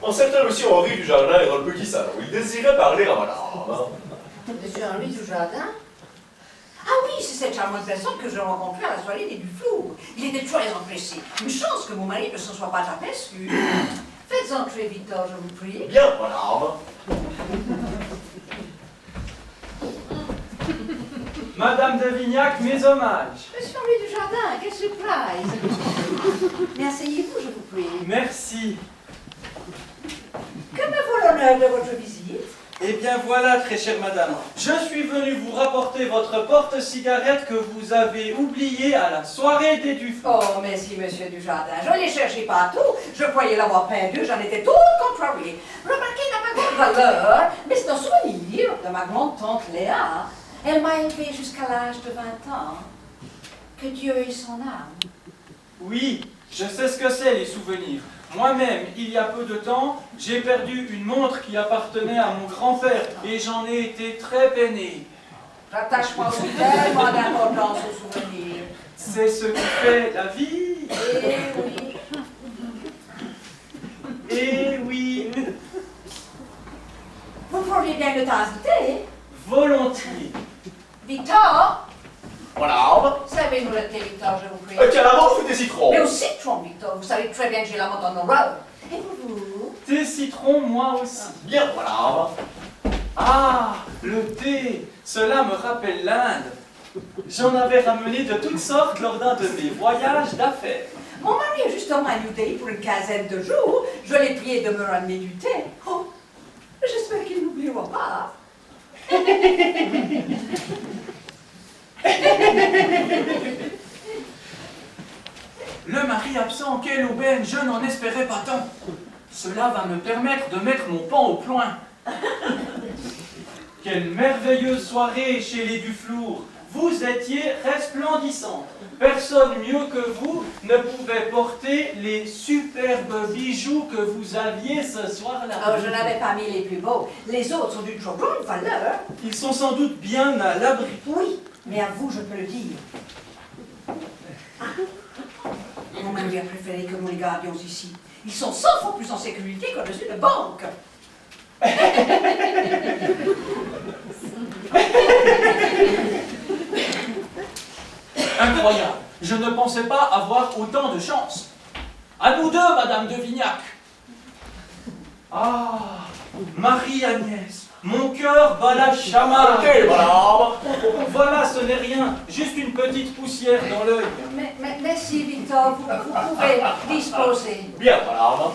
Un certain monsieur Henri du Jardin est dans le petit salon. Il désirait parler à madame. Monsieur Henri du Jardin? Ah oui, c'est cette charmante personne que j'ai rencontrée à la soirée des Duflour. Il était très empressé. Une chance que mon mari ne se soit pas aperçu. Faites entrer, Victor, je vous prie. Bien, madame. Madame de Vignac, mes hommages. Monsieur Henri du Jardin, quelle surprise! Mais asseyez-vous, je vous prie. Merci. Que me vaut l'honneur de votre visite? Eh bien voilà, très chère madame, je suis venu vous rapporter votre porte-cigarette que vous avez oubliée à la soirée des Duflour. Oh, merci, monsieur du Jardin. Je ne l'ai cherché partout. Je croyais l'avoir perdu, j'en étais toute contrariée. Remarquez, il n'a pas grande valeur, mais c'est un souvenir de ma grande-tante Léa. Elle m'a élevée jusqu'à l'âge de 20 ans. Que Dieu ait son âme. Oui, je sais ce que c'est les souvenirs. Moi-même, il y a peu de temps, j'ai perdu une montre qui appartenait à mon grand-père et j'en ai été très peiné. J'attache moi aussi tellement d'importance aux souvenirs. C'est ce qui fait la vie. Eh oui. Eh oui, Vous feriez bien une tasse de thé? volontiers. Victor? Madame. Savez-nous le thé, Victor, je vous prie? Quelle amande ou des citrons? Mais au citron, Victor. Vous savez très bien que j'ai la menthe en horreur. Et vous? Thé citron, moi aussi. Bien, madame. Ah, le thé, cela me rappelle l'Inde. J'en avais ramené de toutes sortes lors d'un de mes voyages d'affaires. Mon mari est justement à New Delhi pour une quinzaine de jours. Je l'ai prié de me ramener du thé. Oh, j'espère qu'il n'oubliera pas. Le mari absent, quelle aubaine, je n'en espérais pas tant. Cela va me permettre de mettre mon pan au point. Quelle merveilleuse soirée chez les Duflour. Vous étiez resplendissante. Personne mieux que vous ne pouvait porter les superbes bijoux que vous aviez ce soir-là. Oh, je n'avais pas mis les plus beaux. Les autres sont d'une trop grande valeur. Ils sont sans doute bien à l'abri. Oui, mais à vous, je peux le dire. Ah. Mon mari a préféré que nous les gardions ici. Ils sont 100 fois plus en sécurité qu'au-dessus de banque. Incroyable. Je ne pensais pas avoir autant de chance. À nous deux, Madame de Vignac. Ah, Marie-Agnès, mon cœur bat la chamade. Ok, madame. Voilà, ce n'est rien, juste une petite poussière dans l'œil. Mais merci, Victor. Vous pouvez disposer. Bien, madame.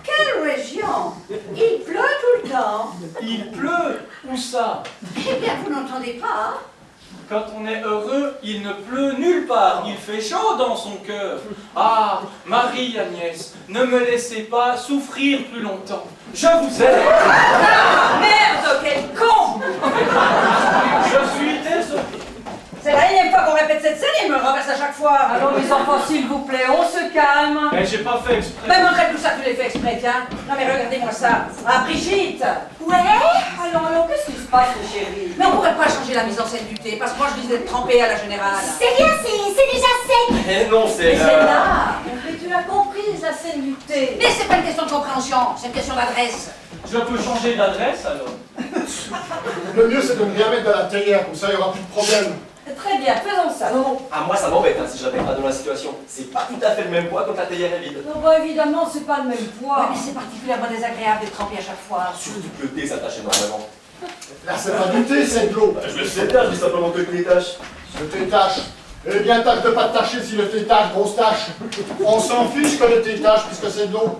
Quelle région! Il pleut tout le temps. Il pleut, où ça? Eh bien, vous n'entendez pas? Quand on est heureux, il ne pleut nulle part, il fait chaud dans son cœur. Ah, Marie-Agnès, ne me laissez pas souffrir plus longtemps. Je vous aime. Ah, merde, quel con! Je suis désolé. C'est la énième fois qu'on répète cette scène et il me renverse à chaque fois. Alors les enfants, s'il vous plaît, on se calme. Mais j'ai pas fait exprès. Ben, montrez tout ça, tu l'as fait exprès, tiens. Non, mais regardez-moi ça. Ah, Brigitte! Ouais. Alors, qu'est-ce qui se passe, chérie? Mais on pourrait pas changer la mise en scène du thé, parce que moi je disais de tremper à la générale. C'est rien, c'est déjà sec. Eh non, c'est Mais c'est là! Mais tu l'as comprise, la scène du thé. Mais c'est pas une question de compréhension, c'est une question d'adresse. Je peux changer d'adresse alors? Le mieux, c'est de ne rien mettre dans la théière, comme ça, il n'y aura plus de problème. Très bien, faisons ça. Non, ah, moi ça m'embête si j'appelle pas dans la situation. C'est pas tout à fait le même poids quand la théière est vide. Non, bah évidemment, c'est pas le même Ouais, poids. mais c'est particulièrement désagréable de tremper à chaque fois. Surtout que le thé s'attache énormément. Là, c'est pas du thé, c'est de l'eau. Je le sais bien, je dis simplement que les tâches. Le thé tâche. Eh bien, tâche de pas te tâcher si le thé tâche, grosse tâche. On s'en fiche que le thé tâche puisque c'est de l'eau.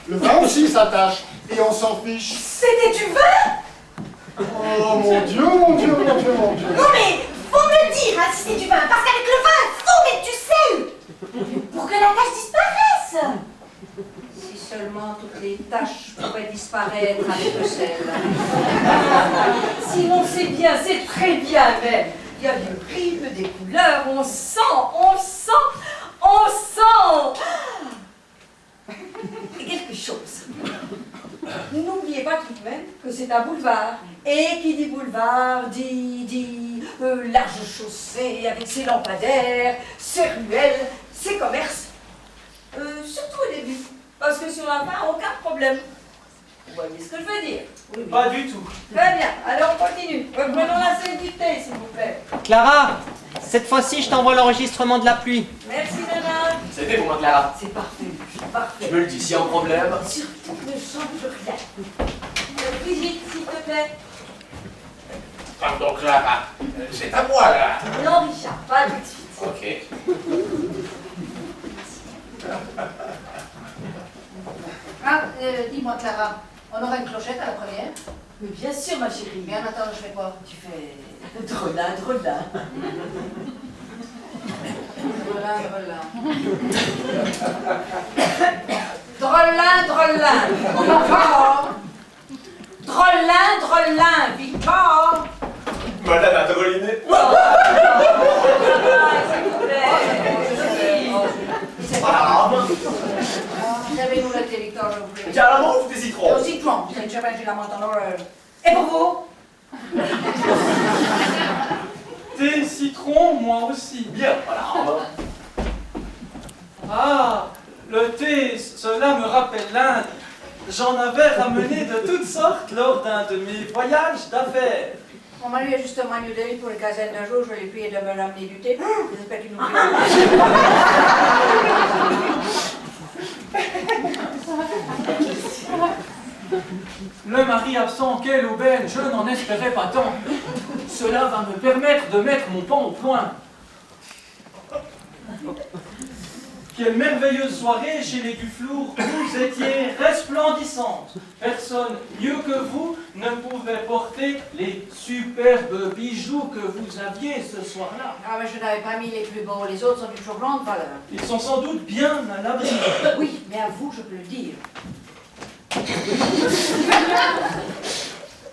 Le vin aussi, ça tâche. Et on s'en fiche. C'était du vin? Oh mon Dieu, mon Dieu, mon Dieu, mon Dieu. Non mais, faut me le dire, hein, si c'est du vin, parce qu'avec le vin, faut mettre du sel. Pour que la tache disparaisse. Si seulement toutes les taches pouvaient disparaître avec le sel. Sinon, c'est bien, c'est très bien même. Il y a du rythme, des couleurs, on sent, on sent, on sent. Quelque chose. N'oubliez pas tout de même que c'est un boulevard. Et qui dit boulevard dit large chaussée avec ses lampadaires, ses ruelles, ses commerces. Surtout début. Parce que sur la fin, aucun problème. Vous voyez ce que je veux dire? Pas du tout. Très bien, alors on continue. Reprenons la scène du thé, s'il vous plaît. Clara, cette fois-ci, je t'envoie l'enregistrement de la pluie. Merci, Nana. C'est fait pour moi, Clara. C'est parfait, parfait. Je me le dis, s'il y a un problème. Surtout ne change rien. Brigitte, s'il te plaît. Pardon, Clara. C'est à moi, là. Non, Richard, pas tout de suite. Ok. Ah, dis-moi, Clara, on aura une clochette à la première? Mais bien sûr, ma chérie. Bien, attends, je fais quoi? Tu fais drôlin, drôlin. Drôlin, drôlin. Drôlin, Victor! Drôlin, Victor! Madame a drôliné. S'il vous plaît. C'est Ah, Avez-nous le thé, Victor, je vous prie? carrément, ou des citrons? Au citron, vous êtes jamais j'ai la menthe en horreur. Et pour vous? Thé, citron, moi aussi. Bien, voilà. Ah, le thé, cela me rappelle l'Inde. J'en avais ramené de toutes sortes lors d'un de mes voyages d'affaires. Mon mari est justement à New Delhi pour une quinzaine de jours. Je vais lui prier de me ramener du thé. J'espère qu'il nous plaît. Le mari absent, quelle aubaine, je n'en espérais pas tant. Cela va me permettre de mettre mon pain au point. Quelle merveilleuse soirée chez les Duflour, vous étiez resplendissante. Personne mieux que vous ne pouvait porter les superbes bijoux que vous aviez ce soir-là. Ah, mais je n'avais pas mis les plus beaux. Les autres sont d'une toujours grande valeur. Ils sont sans doute bien à l'abri. Oui, mais à vous, je peux le dire.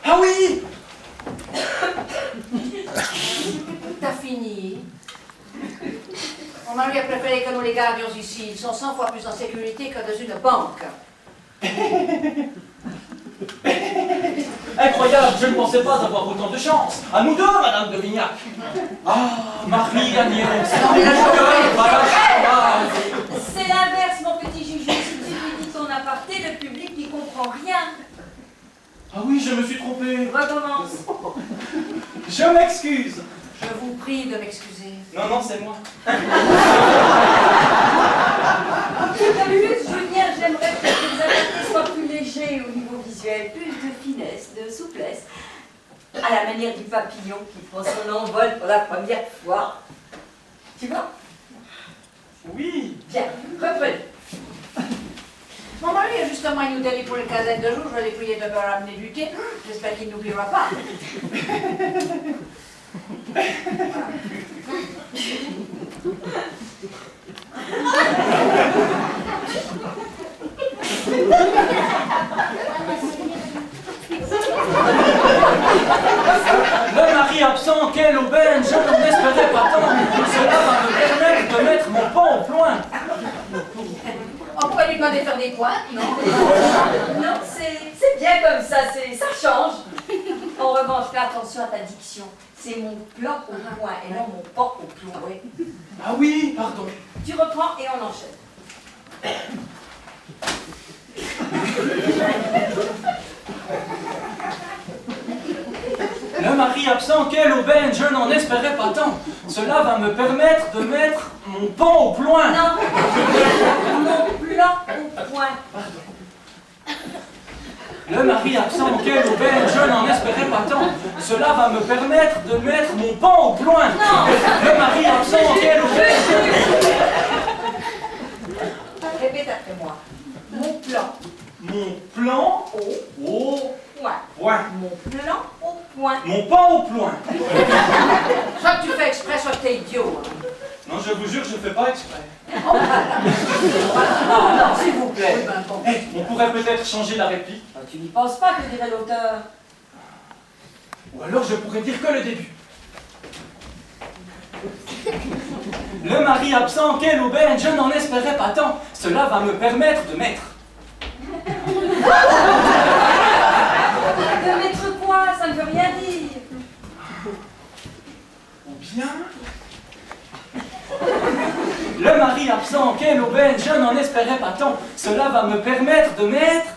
Ah oui! T'as fini. Mon mari a préféré que nous les gardions ici. Ils sont 100 fois plus en sécurité que dans une banque. Incroyable, je ne pensais pas avoir autant de chance. À nous deux, Madame de Vignac. Ah, Marie-Agnès. C'est l'inverse, mon petit Juju. Si tu lui dis ton aparté, le public n'y comprend rien. Ah oui, je me suis trompé. Recommence. Je m'excuse. Je vous prie de m'excuser. Non, non, c'est moi. Juste, Julien, j'aimerais que les apartés soient plus légers au niveau visuel, plus de finesse, de souplesse. À la manière du papillon qui prend son envol pour la première fois. Tu vois? Oui. Bien, reprenez. Mon mari est justement à New Delhi pour une quinzaine de jours. Je vais lui prier de me ramener du thé. J'espère qu'il n'oubliera pas. Le mari absent, quelle aubaine, je n'en espérais pas tant. Cela va me permettre de mettre mon pain au point. On pourrait lui demander de faire des points, non? Non, c'est bien comme ça, ça change. En revanche, fais attention à ta diction. C'est mon plan au point et non mon pan au plomb. Oui. Ah oui, pardon. Tu reprends et on enchaîne. Le mari absent, quelle aubaine, je n'en espérais pas tant. Cela va me permettre de mettre mon pain au point. Non, mon plan au point. Le mari absent, quelle aubaine, je n'en espérais pas tant. Cela va me permettre de mettre mon pain au point. Non. Le mari absent, quelle aubaine. Répète après moi. Mon plan Mon plan au au point. point. Mon plan au point. Mon pain au point. Soit que tu fais exprès, soit que t'es idiot. Hein. Non, je vous jure, je ne fais pas exprès. Non, s'il vous plaît. Oui, ben, bon. Eh, on pourrait peut-être changer la réplique. Tu n'y penses pas, que dirait l'auteur. Ou alors je pourrais dire que le début. Le mari absent, quelle aubaine, je n'en espérais pas tant. Cela va me permettre de mettre. De mettre quoi? Ça ne veut rien dire. Ou bien... Le mari mari absent, quelle aubaine, je n'en espérais pas tant. Cela va me permettre de mettre...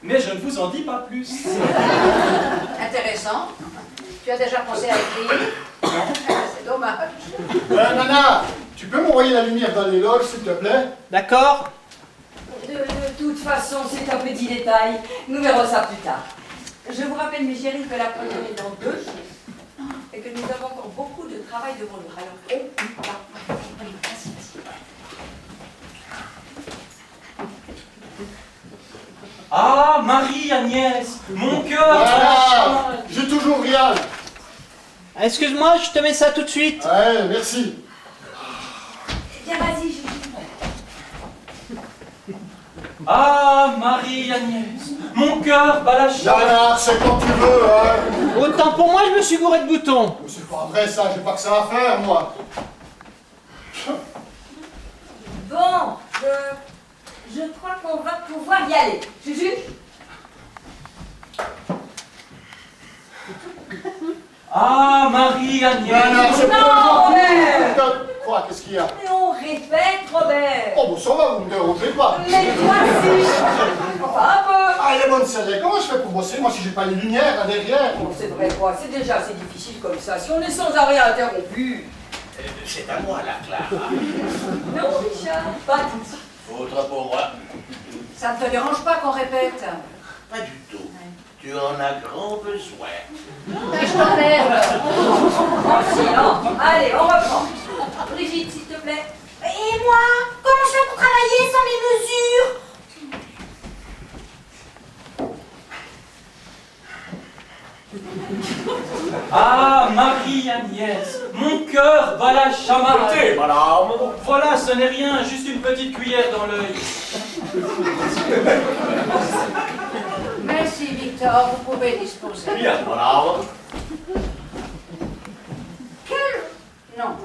Mais je ne vous en dis pas plus. Intéressant. Tu as déjà pensé à écrire? C'est dommage. Nana, tu peux m'envoyer la lumière dans les loges, s'il te plaît? D'accord? De toute façon, c'est un petit détail. Nous verrons ça plus tard. Je vous rappelle, mes chéris, que la première est dans 2 jours et que nous avons encore beaucoup de travail devant nous. Alors, on y va. Vas-y. Ah, Marie-Agnès, mon cœur... Voilà, j'ai toujours rien. Excuse-moi, je te mets ça tout de suite. Ouais, merci. Viens, vas-y, Juju. Ah, Marie-Agnès, mon cœur bat la chambre. Nana, c'est quand tu veux, hein. Autant pour moi, je me suis gouré de boutons. Oh, c'est pas vrai, ça, j'ai pas que ça à faire, moi. Bon, je crois qu'on va pouvoir y aller. Juju? Ah, Marie-Agnès. Nana, c'est Non, pas Robert. Quoi, qu'est-ce qu'il y a? Mais on répète, Robert. Oh, bon, ça va, vous me dérangez pas. Mais toi aussi. Enfin, un peu. Ah, les bonnes celle-là, comment je fais pour bosser, moi, si j'ai pas les lumières là derrière? Bon, c'est vrai, quoi. C'est déjà assez difficile comme ça. Si on est sans arrêt interrompu. C'est à moi, la Clara. Non, Richard, pas tout ça. Autre pour moi. Ça ne te dérange pas qu'on répète? Pas du tout. Tu en as grand besoin. Je t'emmerde. Non. Allez, on reprend. Brigitte, s'il te plaît. Et moi, comment je fais pour travailler sans mes mesures? Ah, Marie-Agnès, mon cœur bat la chamade. Écoutez, madame. Voilà, ce n'est rien, juste une petite cuillère dans l'œil. Merci, Victor. Vous pouvez disposer. Bien, madame. Non.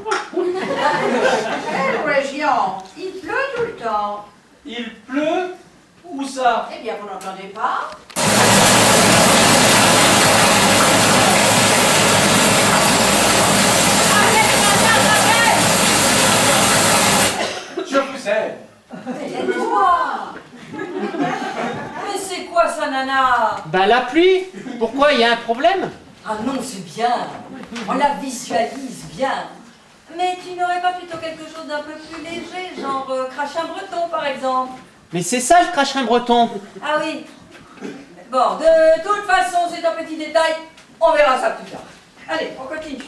Quelle région? Il pleut tout le temps. Il pleut? Où ça? Eh bien, vous n'entendez pas? Je vous aime. Et toi? Mais c'est quoi ça, Nana? Bah la pluie. Pourquoi, il y a un problème? Ah non, c'est bien. On la visualise bien. Mais tu n'aurais pas plutôt quelque chose d'un peu plus léger, genre crachin breton, par exemple? Mais c'est ça le crachin breton. Ah oui. Bon, de toute façon, c'est un petit détail. On verra ça plus tard. Allez, on continue.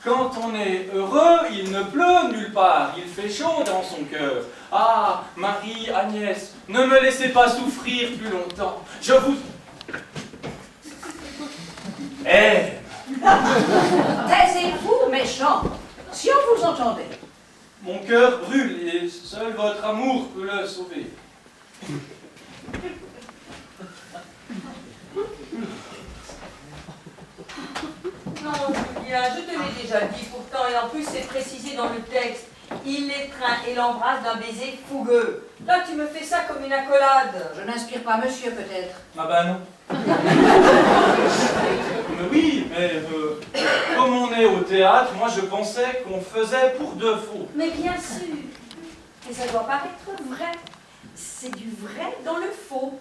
Quand on est heureux, il ne pleut nulle part, il fait chaud dans son cœur. Ah, Marie-Agnès, ne me laissez pas souffrir plus longtemps. Je vous... aime. Taisez-vous, méchant. Si on vous entendait. Mon cœur brûle et seul votre amour peut le sauver. Non, Julien, je te l'ai déjà dit pourtant, et en plus c'est précisé dans le texte. Il l'étreint et l'embrasse d'un baiser fougueux. Là, tu me fais ça comme une accolade. Je n'inspire pas monsieur, peut-être. Ah ben non. Mais oui, mais comme on est au théâtre, moi je pensais qu'on faisait pour de faux. Mais bien sûr. Et ça doit paraître vrai. C'est du vrai dans le faux.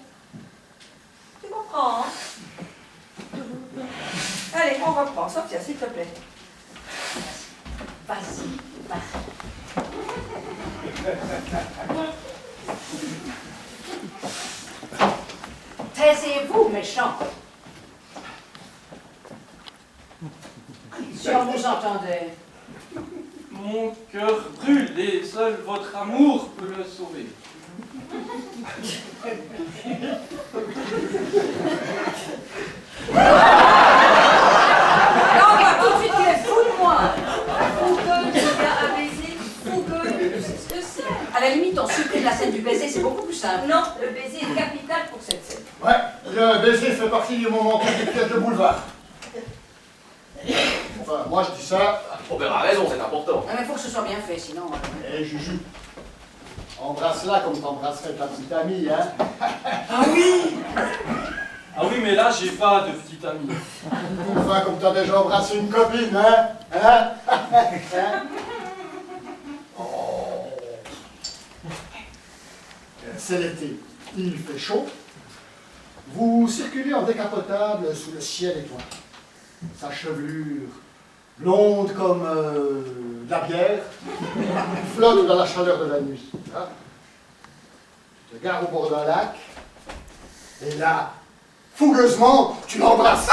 Tu comprends, hein? Allez, on reprend. Sophia, s'il te plaît. Vas-y, vas-y. Taisez-vous, méchant. Si on vous entendait. Mon cœur brûle et seul votre amour peut le sauver. Non, moi, tout de suite, tu es fou de moi. Fougueux, tu viens à baiser, fougueux, tu sais ce que c'est. À la limite, on supprime la scène du baiser, c'est beaucoup plus simple. Non, le baiser est capital pour cette scène. Ouais, le baiser fait partie du moment des pièces de boulevard. Enfin, moi je dis ça. Robert a raison, c'est important. Mais il faut que ce soit bien fait, sinon... Eh, Juju, embrasse-la comme t'embrasserais ta petite amie, hein. Ah oui! Ah oui, mais là, j'ai pas de petite amie. Enfin, comme t'as déjà embrassé une copine, hein? Hein? Oh. C'est l'été, il fait chaud. Vous circulez en décapotable sous le ciel étoilé. Sa chevelure, blonde comme de la bière, flotte dans la chaleur de la nuit. Hein? Tu te gares au bord d'un lac, et là, fougueusement, tu l'embrasses.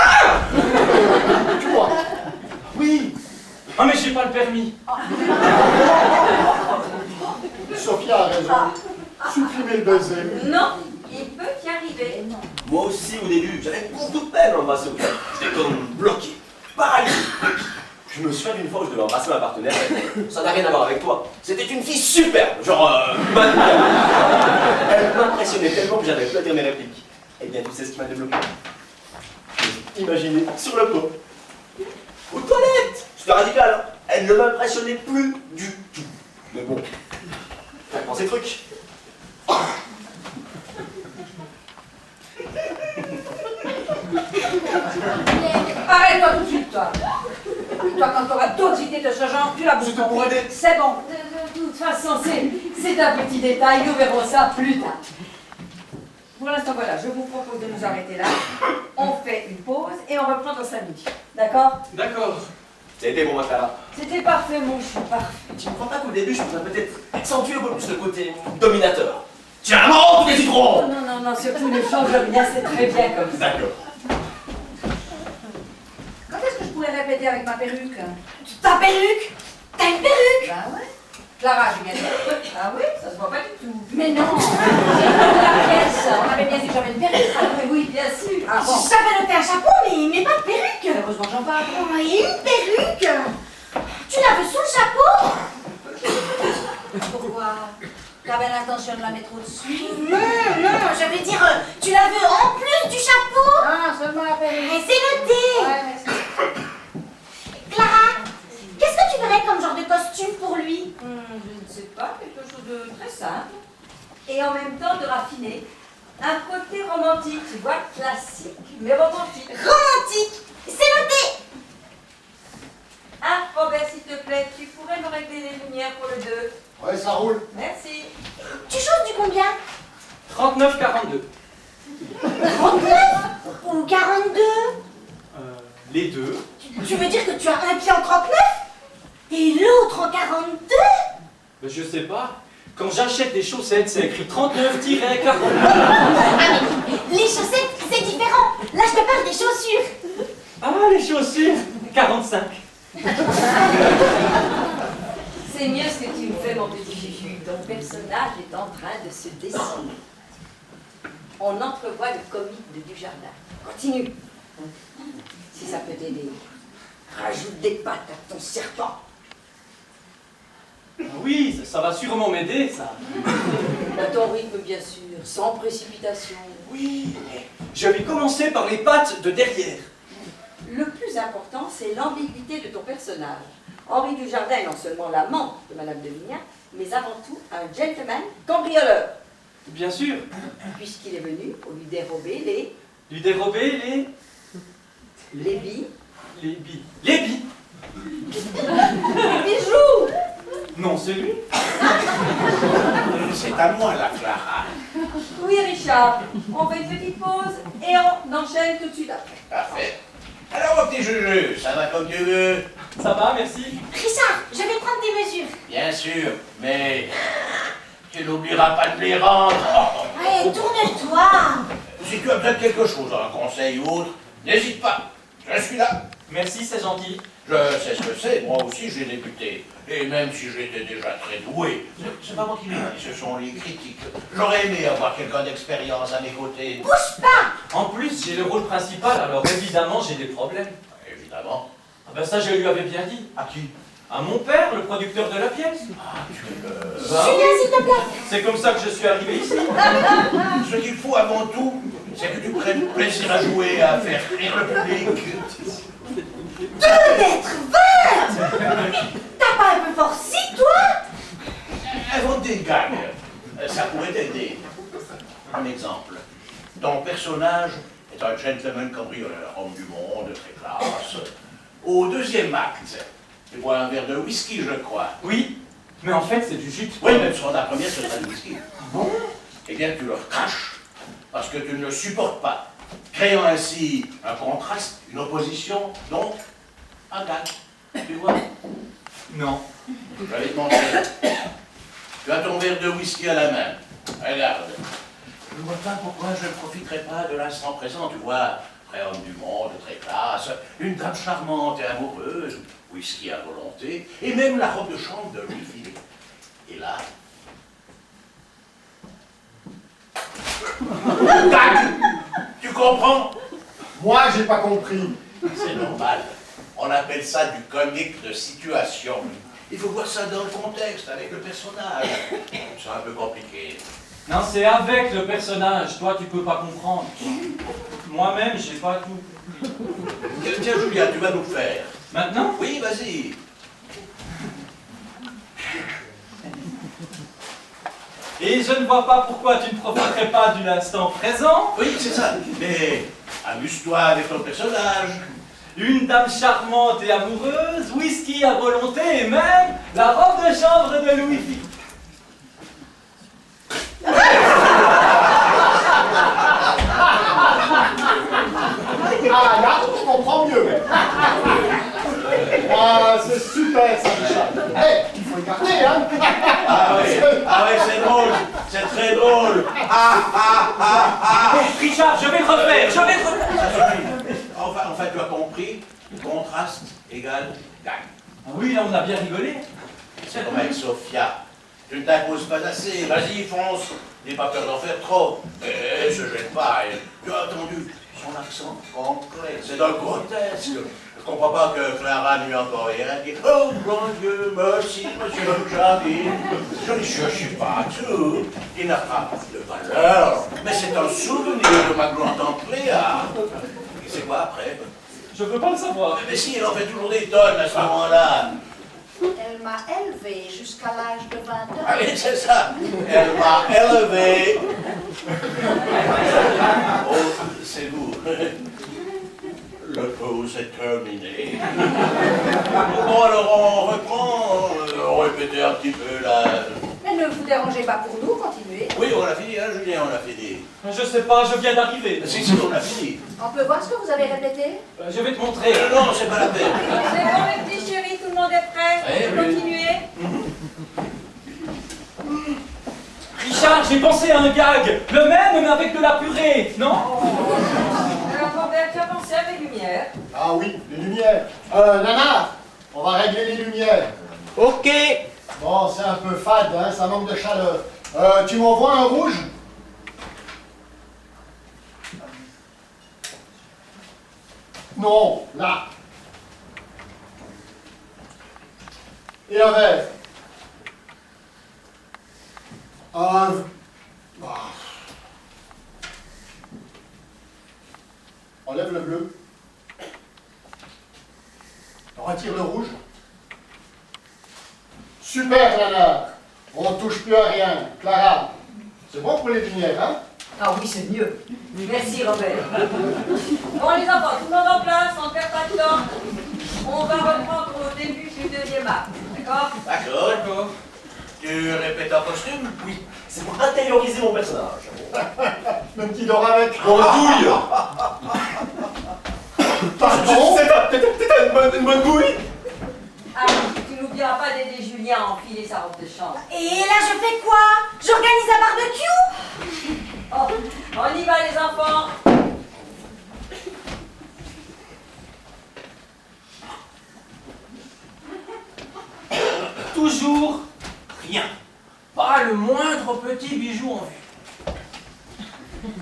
Tu vois? Oui. Ah, mais j'ai pas le permis. Sophia a raison. Supprimez le baiser. Non, il peut y arriver. Moi aussi, au début, j'avais beaucoup de peine à l'embrasser au cœur. J'étais comme bloqué, paralysé. Je me souviens d'une fois où je devais embrasser ma partenaire. Ça n'a rien à voir avec toi. C'était une fille superbe, genre magnifique. Elle m'impressionnait tellement que j'avais plus à dire mes répliques. Eh bien, tu sais ce qui m'a débloqué? Imaginez, sur le pot, aux toilettes. C'était radical, hein. Elle ne m'impressionnait plus du tout. Mais bon, t'as pensé truc. Arrête-toi tout de suite, toi. Toi, quand t'auras d'autres idées de ce genre, tu la bouges. C'était pour aider. C'est bon. De toute façon, c'est un petit détail, nous verrons ça plus tard. Pour l'instant, voilà, je vous propose de nous arrêter là. On fait une pause et on reprend dans 5 minutes. D'accord? D'accord. Ça a été bon, ma frère. C'était parfait, mon chou, parfait. Tu ne crois pas qu'au début, je pourrais peut-être accentuer un peu plus le côté dominateur? Tiens, la maman, tous les citrons! Non, surtout ne change rien, c'est très bien comme ça. D'accord. Quand est-ce que je pourrais répéter avec ma perruque? Ta perruque? T'as une perruque? Ben ouais. Clara, j'ai bien dit. Ah oui, ça se voit pas du tout. Mais non, c'est comme la pièce. On avait bien dit que j'avais une perruque. Ah oui, bien sûr. Ah bon? J'avais noté un chapeau, mais pas de perruque. Heureusement que j'en parle. Oh, et une perruque? Tu la veux sous le chapeau? Pourquoi? T'avais l'intention de la mettre au-dessus? Non, je veux dire, tu la veux en plus du chapeau? Ah, seulement la perruque. Et c'est noté. Ouais, merci. Clara, qu'est-ce que tu verrais comme genre de costume pour lui? Je ne sais pas, quelque chose de très simple. Et en même temps de raffiné. Un côté romantique, tu vois, classique, mais romantique. Romantique. C'est noté. Ah, Robert, s'il te plaît, tu pourrais me régler les lumières pour le 2? Ouais, ça roule. Merci. Tu choses du combien? 39-42. 39 ou 42? Les deux. Tu veux dire que tu as un pied en 39 et l'autre en 42? Mais je sais pas. Quand j'achète des chaussettes, c'est écrit 39-42. Ah mais les chaussettes, c'est différent. Là, je te parle des chaussures. Ah, les chaussures 45. C'est mieux ce que tu me fais, mon petit Juju. Ton personnage est en train de se dessiner. On entrevoit le comique de Dujardin. Continue. Si ça peut t'aider, rajoute des pattes à ton serpent. Ah oui, ça va sûrement m'aider, ça. À ton rythme, bien sûr, sans précipitation. Oui, je vais commencer par les pattes de derrière. Le plus important, c'est l'ambiguïté de ton personnage. Henri Dujardin est non seulement l'amant de Madame de Vignac, mais avant tout un gentleman cambrioleur. Bien sûr. Puisqu'il est venu pour lui dérober les Lui dérober billes. les billes. Les billes? Les bijoux. Non, c'est lui. C'est à moi, la Clara. Oui, Richard. On fait une petite pause et on enchaîne tout de suite après. Parfait. Alors, mon petit Juju, ça va comme tu veux? Ça va, merci. Richard, je vais prendre tes mesures. Bien sûr, mais tu n'oublieras pas de les rendre. Ouais, tourne-toi. Si tu as besoin de quelque chose, un conseil ou autre, n'hésite pas. Je suis là. Merci, c'est gentil. Je sais ce que c'est, moi aussi j'ai débuté. Et même si j'étais déjà très doué, c'est pas moi qui l'ai dit, ce sont les critiques. J'aurais aimé avoir quelqu'un d'expérience à mes côtés. Bouge pas. En plus, j'ai le rôle principal, alors évidemment, j'ai des problèmes. Évidemment. Ah ben ça, je lui avais bien dit. À qui? À mon père, le producteur de la pièce. Ah, tu es le... Julien, s'il te plaît. C'est comme ça que je suis arrivé ici. Ce qu'il faut avant tout, c'est que tu prennes plaisir à jouer, à faire rire le public. 2 mètres 20. T'as pas un peu forci, toi? Invente des gags. Ça pourrait t'aider. Un exemple. Ton personnage est un gentleman cambrioleur, homme du monde, très classe. Au deuxième acte, tu bois un verre de whisky, je crois. Oui, mais en fait, c'est du jus de Oui, pomme. même sur la première, ce sera du whisky. Bon. Eh bien, tu leur craches, parce que tu ne le supportes pas, créant ainsi un contraste, une opposition, donc un gag. Tu vois? Non. J'allais te montrer. Tu as ton verre de whisky à la main. Regarde. Je ne vois pas pourquoi je ne profiterai pas de l'instant présent, tu vois. Vrai homme du monde, très classe, une dame charmante et amoureuse, whisky à volonté, et même la robe de chambre de Louis-Philippe. Et là... Tac! Tu comprends? Moi, j'ai pas compris. C'est normal. On appelle ça du comique de situation. Il faut voir ça dans le contexte, avec le personnage. C'est un peu compliqué. Non, c'est avec le personnage. Toi, tu peux pas comprendre. Moi-même, j'ai pas tout. Tiens, Julien, tu vas nous faire. Maintenant? Oui, vas-y. Et je ne vois pas pourquoi tu ne profiterais pas de l'instant présent. Oui, c'est ça. Mais amuse-toi avec ton personnage. Une dame charmante et amoureuse, whisky à volonté et même la robe de chambre de Louis-Philippe. Ah là, je comprends mieux. Ah, c'est super ça, Richard. Hey, il faut écarter, hein. Ah ouais, c'est drôle. C'est très drôle. Richard, je vais te refaire, je vais te refaire. Ça suffit. Enfin, tu as compris. Contraste égale gagne. Ah oui, là, on a bien rigolé. C'est comme avec Sophia. Tu ne t'imposes pas assez. Vas-y, fonce. N'aie pas peur d'en faire trop. Elle se gêne pas. Tu as entendu son accent anglais. C'est d'un grotesque. Je comprends pas que Clara nuit encore hier. Elle dit oh mon Dieu, merci, monsieur le jardin. Je ne cherche pas tout. Il n'a pas de valeur. Mais c'est un souvenir de ma grande-tante Léa. Et c'est quoi après? Je veux pas le savoir. Mais si, elle en fait toujours des tonnes à ce moment-là. Elle m'a élevée jusqu'à l'âge de 20 ans. Ah oui, c'est ça. Elle m'a élevé. Oh, c'est vous. Le pause est terminé. Bon, alors on reprend. On répétait un petit peu là. Mais ne vous dérangez pas pour nous, continuez. Oui, on a fini, hein, Julien, on a fini. Je sais pas, je viens d'arriver. Si, on a fini. On peut voir ce que vous avez répété? Je vais te montrer. Non, c'est pas la peine. C'est bon, mes petits chéris, tout le monde est prêt? Oui, oui. Continuez. Richard, j'ai pensé à un gag. Le même, mais avec de la purée, non? Alors, mon père, tu as pensé à mes lumières? Ah oui, les lumières. Nana, on va régler les lumières. Ok. Bon, c'est un peu fade, hein, ça manque de chaleur. Tu m'envoies un rouge? Non, là. Et un vert. Un... Ah. Enlève le bleu. Retire le rouge. Super, Nana. On ne touche plus à rien. Clara, c'est bon pour les lumières, hein? Ah oui, c'est mieux. Merci, Robert. Bon, les enfants, tout le monde en place, on ne perd pas de temps. On va reprendre au début du deuxième acte, d'accord? D'accord. Tu répètes en costume? Oui, c'est pour intérioriser mon personnage. Même qui dort avec. Mon douille. Pardon? T'es une bonne douille. Ah, tu n'oublieras pas d'aider Julien à enfiler sa robe de chambre. Et là, je fais quoi? J'organise un barbecue? Oh, on y va, les enfants. Toujours rien. Pas le moindre petit bijou en vue.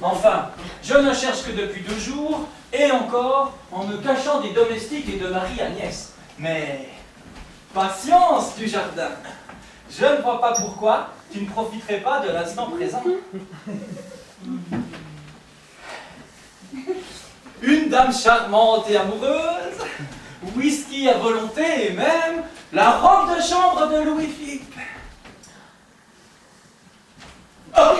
Enfin, je ne cherche que depuis 2 jours, et encore en me cachant des domestiques et de Marie-Agnès. Mais patience du jardin. Je ne vois pas pourquoi tu ne profiterais pas de l'instant présent. Une dame charmante et amoureuse, whisky à volonté et même la robe de chambre de Louis-Philippe. Oh.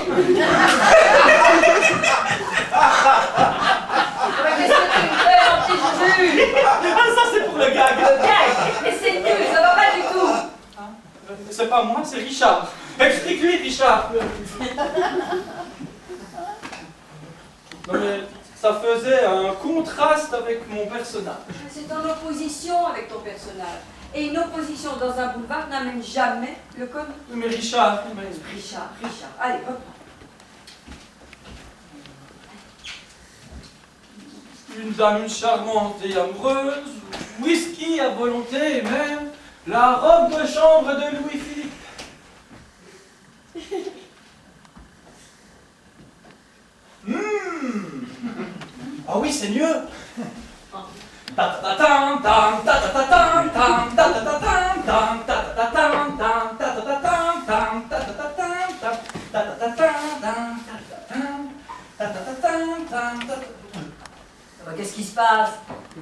Jules! Ah, ça c'est pour le gag. Le gag! Mais c'est nul, ça va pas du tout! C'est pas moi, c'est Richard. Explique-lui, Richard. Non mais ça faisait un contraste avec mon personnage. C'est en opposition avec ton personnage. Et une opposition dans un boulevard n'amène jamais le commun. Mais Richard, Richard, allez, reprends. une dame charmante et amoureuse, whisky à volonté et même la robe de chambre de Louis-Philippe. Ah oui, c'est mieux. Qu'est-ce qui se passe?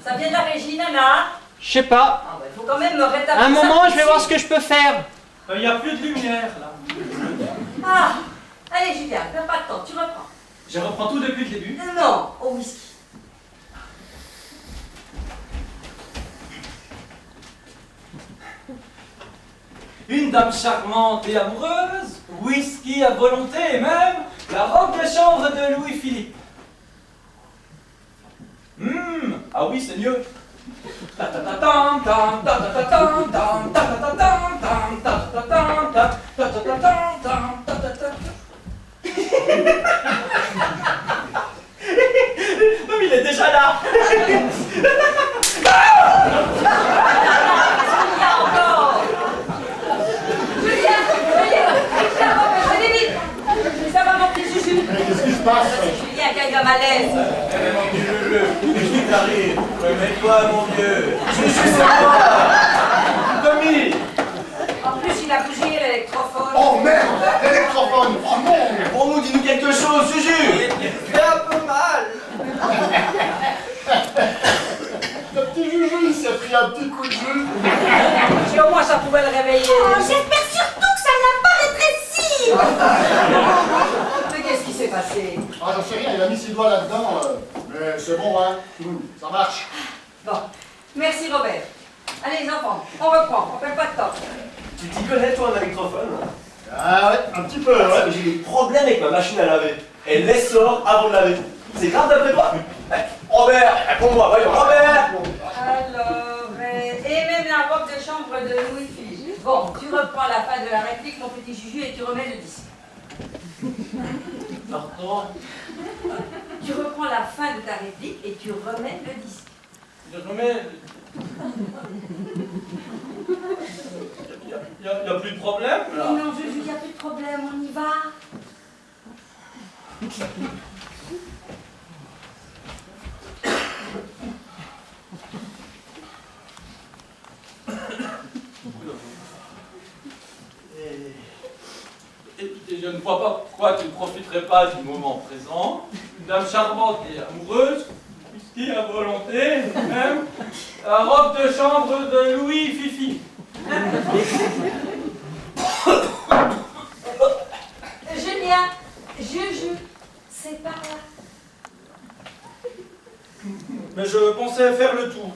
Ça vient de la régie, Nana? Je sais pas. Ah bah, il faut quand même me rétablir. Un moment, ça je vais voir ce que je peux faire. Il n'y a plus de lumière là. Ah! Allez, Julien, perds pas de temps, tu reprends. Je reprends tout depuis le début. Non, au whisky. Une dame charmante et amoureuse, whisky à volonté et même la robe de chambre de Louis-Philippe. Ah oui, c'est mieux. Mais il est déjà là. Ça va, mon petit Juju? Qu'est-ce qui se passe? Julien qui a eu un malaise. Mon petit Juju, qu'est-ce qui t'arrive? Remets-toi, mon vieux. Je suis sympa. Tommy. En plus, il a bougé l'électrophone. Oh merde! L'électrophone! Oh non! Pour nous, dis-nous quelque chose, Juju. Fait un peu mal. Le petit Juju, il s'est pris un petit coup de jus. Si au moins ça pouvait le réveiller. Oh, j'espère surtout que ça n'a pas rétréci. Mais qu'est-ce qui s'est passé? Ah, j'en sais rien, il a mis ses doigts là-dedans. Mais c'est bon, hein? Ça marche. Bon, merci Robert. Allez les enfants, on reprend, on perd pas de temps. Tu t'y connais, toi, un électrophone? Ah ouais, un petit peu, Parce ouais. que j'ai des problèmes avec ma machine à laver. Elle l'essore avant de laver. C'est grave d'après toi? Robert, réponds-moi, voyons, Robert! Alors, et même la robe de chambre de Louis-Philippe. Bon, tu reprends la fin de la réplique, mon petit Juju, et tu remets le disque. Pardon. Tu reprends la fin de ta réplique et tu remets le disque. Je remets. Il n'y a plus de problème là. Non, Juju, il n'y a plus de problème, on y va. Et je ne vois pas pourquoi tu ne profiterais pas du moment présent. Une dame charmante et amoureuse, whisky à volonté, même la robe de chambre de Louis Fifi. Julien, Juju, c'est par là. Mais je pensais faire le tour.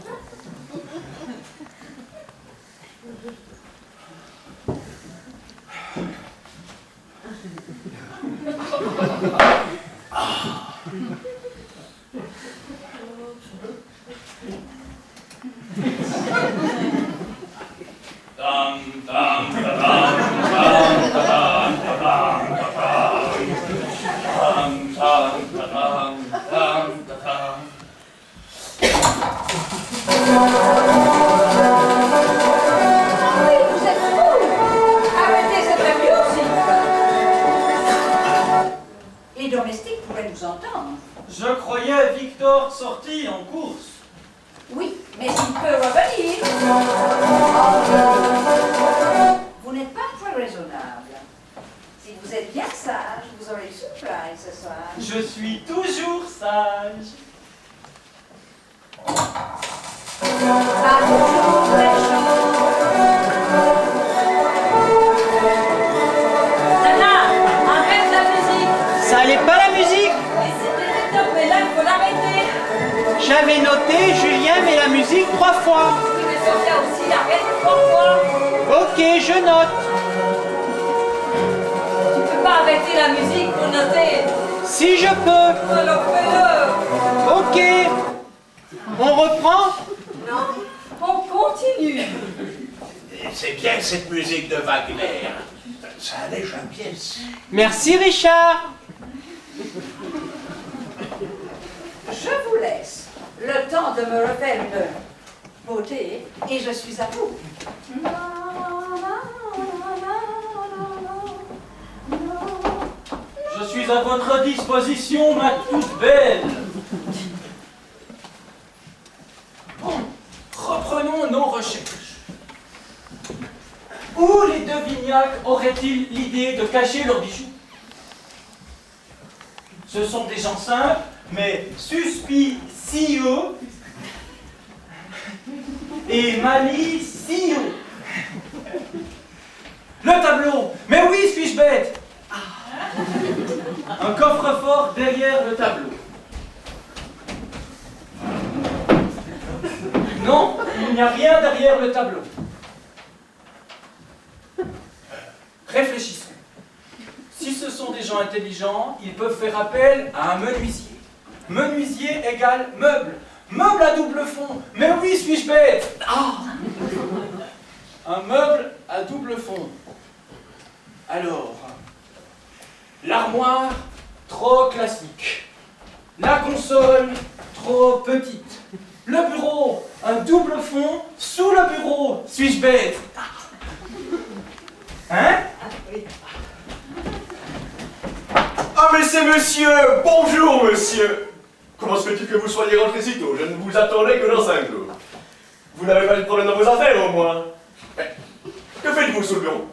Vous êtes fous! Arrêtez cette musique! Les domestiques pourraient nous entendre. Je croyais Victor sorti en course. Oui, mais il peut revenir. Vous n'êtes pas très raisonnable. Si vous êtes bien sage, vous aurez une surprise ce soir. Je suis toujours sage. Pas toujours méchant. Nana, arrête la musique. Ça allait pas la musique? Et c'était top, mais là, il faut l'arrêter. J'avais noté Julien musique 3 fois. Oui, mais Sophia aussi, arrête 3 fois. Ok, je note. Tu peux pas arrêter la musique pour noter. Si je peux. Alors fais-le. Ok. On reprend? Non, on continue. C'est bien cette musique de Wagner. Ça allège la pièce. Merci Richard. Je vous laisse le temps de me refaire une beauté et je suis à vous. Je suis à votre disposition, ma toute belle. Bon, reprenons nos recherches. Où les deux Vignac auraient-ils l'idée de cacher leurs bijoux? Ce sont des gens simples, mais suspicieux et malicieux. Le tableau. Mais oui, suis-je bête? Un coffre-fort derrière le tableau. Non, il n'y a rien derrière le tableau. Réfléchissons. Si ce sont des gens intelligents, ils peuvent faire appel à un menuisier. Menuisier égale meuble. Meuble à double fond. Mais oui, suis-je bête? Ah! Un meuble à double fond. Alors, l'armoire, trop classique. La console, trop petite. Le bureau, un double fond sous le bureau. Suis-je bête? Hein? Ah mais c'est monsieur! Bonjour monsieur! Comment se fait-il que vous soyez rentré si tôt? Je ne vous attendais que dans 5 jours. Vous n'avez pas de problème dans vos affaires au moins? Mais, que faites-vous sous le bureau?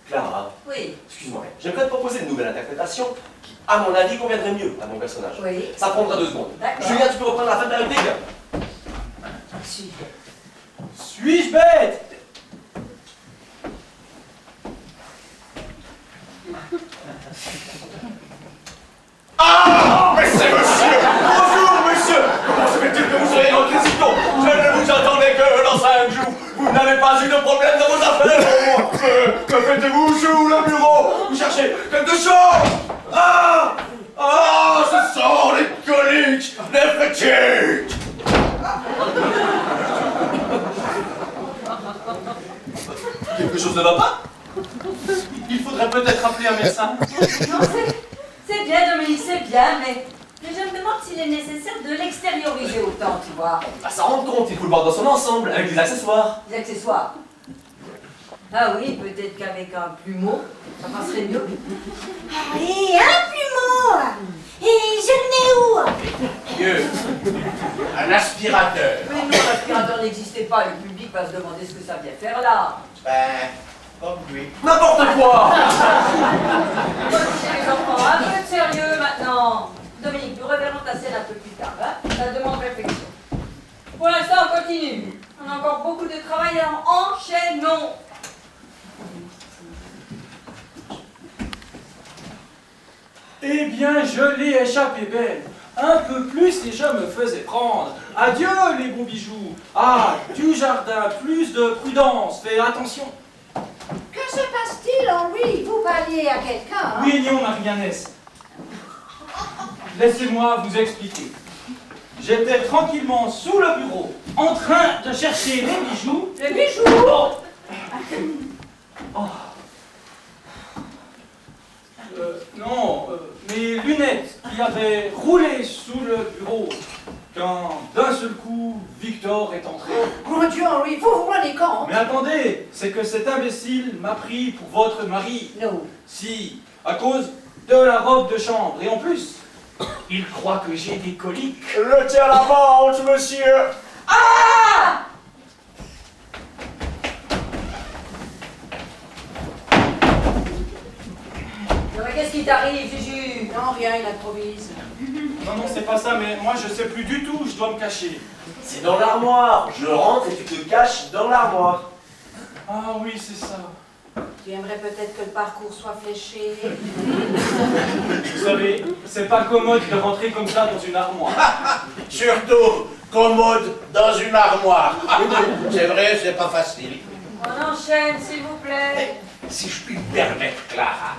Clara, Oui. excuse-moi, j'aimerais te proposer une nouvelle interprétation qui, à mon avis, conviendrait mieux à mon personnage. Oui. Ça prendra 2 secondes. D'accord. Julien, tu peux reprendre la fin de ta réplique? Suis-je bête? Ah! Mais c'est monsieur! Bonjour monsieur! Comment se fait-il que vous soyez rentré si tôt? Je ne vous attendais que dans 5 jours. Vous n'avez pas eu de problème dans vos affaires au moins. Que faites-vous sous le bureau? Vous cherchez quelque chose? Ah! Ah! Ce sont les coliques! Les fatigues! Quelque chose ne va pas? Il faudrait peut-être appeler un médecin. Non, c'est bien, Dominique, c'est bien, mais je me demande s'il est nécessaire de l'extérioriser autant, tu vois. À s'en rendre compte, il faut le voir dans son ensemble, avec des accessoires. Les accessoires. Ah oui, peut-être qu'avec un plumeau, ça passerait mieux. Et un plumeau. Et je le mets où? Dieu, un aspirateur. Mais non, l'aspirateur n'existait pas, le public va se demander ce que ça vient faire là. Ben, comme lui. N'importe quoi! Les enfants, un peu de sérieux maintenant. Dominique, nous reverrons ta scène un peu plus tard, hein? Ça demande réflexion. Pour l'instant, on continue. On a encore beaucoup de travail, alors enchaînons. Eh bien, je l'ai échappé belle. Un peu plus et je me faisais prendre. Adieu les beaux bijoux. Ah, du jardin, plus de prudence, fais attention. Que se passe-t-il, Henri? Vous parliez à quelqu'un? Oui, non, Marianès. Laissez-moi vous expliquer. J'étais tranquillement sous le bureau, en train de chercher les bijoux. Les bijoux? Oh. Non, mes lunettes qui avaient roulé sous le bureau quand d'un seul coup Victor est entré. Mon Dieu, Henri, vous vous rendez compte? Mais attendez, c'est que cet imbécile m'a pris pour votre mari. Non. Si, à cause de la robe de chambre. Et en plus, il croit que j'ai des coliques. Le tien à la menthe, monsieur! Ah! Non, mais qu'est-ce qui t'arrive, Juju? Non, rien, il improvise. Non, non, c'est pas ça, mais moi je sais plus du tout où je dois me cacher. C'est dans l'armoire. Je rentre et tu te caches dans l'armoire. Ah oui, c'est ça. Tu aimerais peut-être que le parcours soit fléché. Vous savez, c'est pas commode de rentrer comme ça dans une armoire. Surtout commode dans une armoire. C'est vrai, c'est pas facile. On enchaîne, s'il vous plaît. Si je puis me permettre, Clara,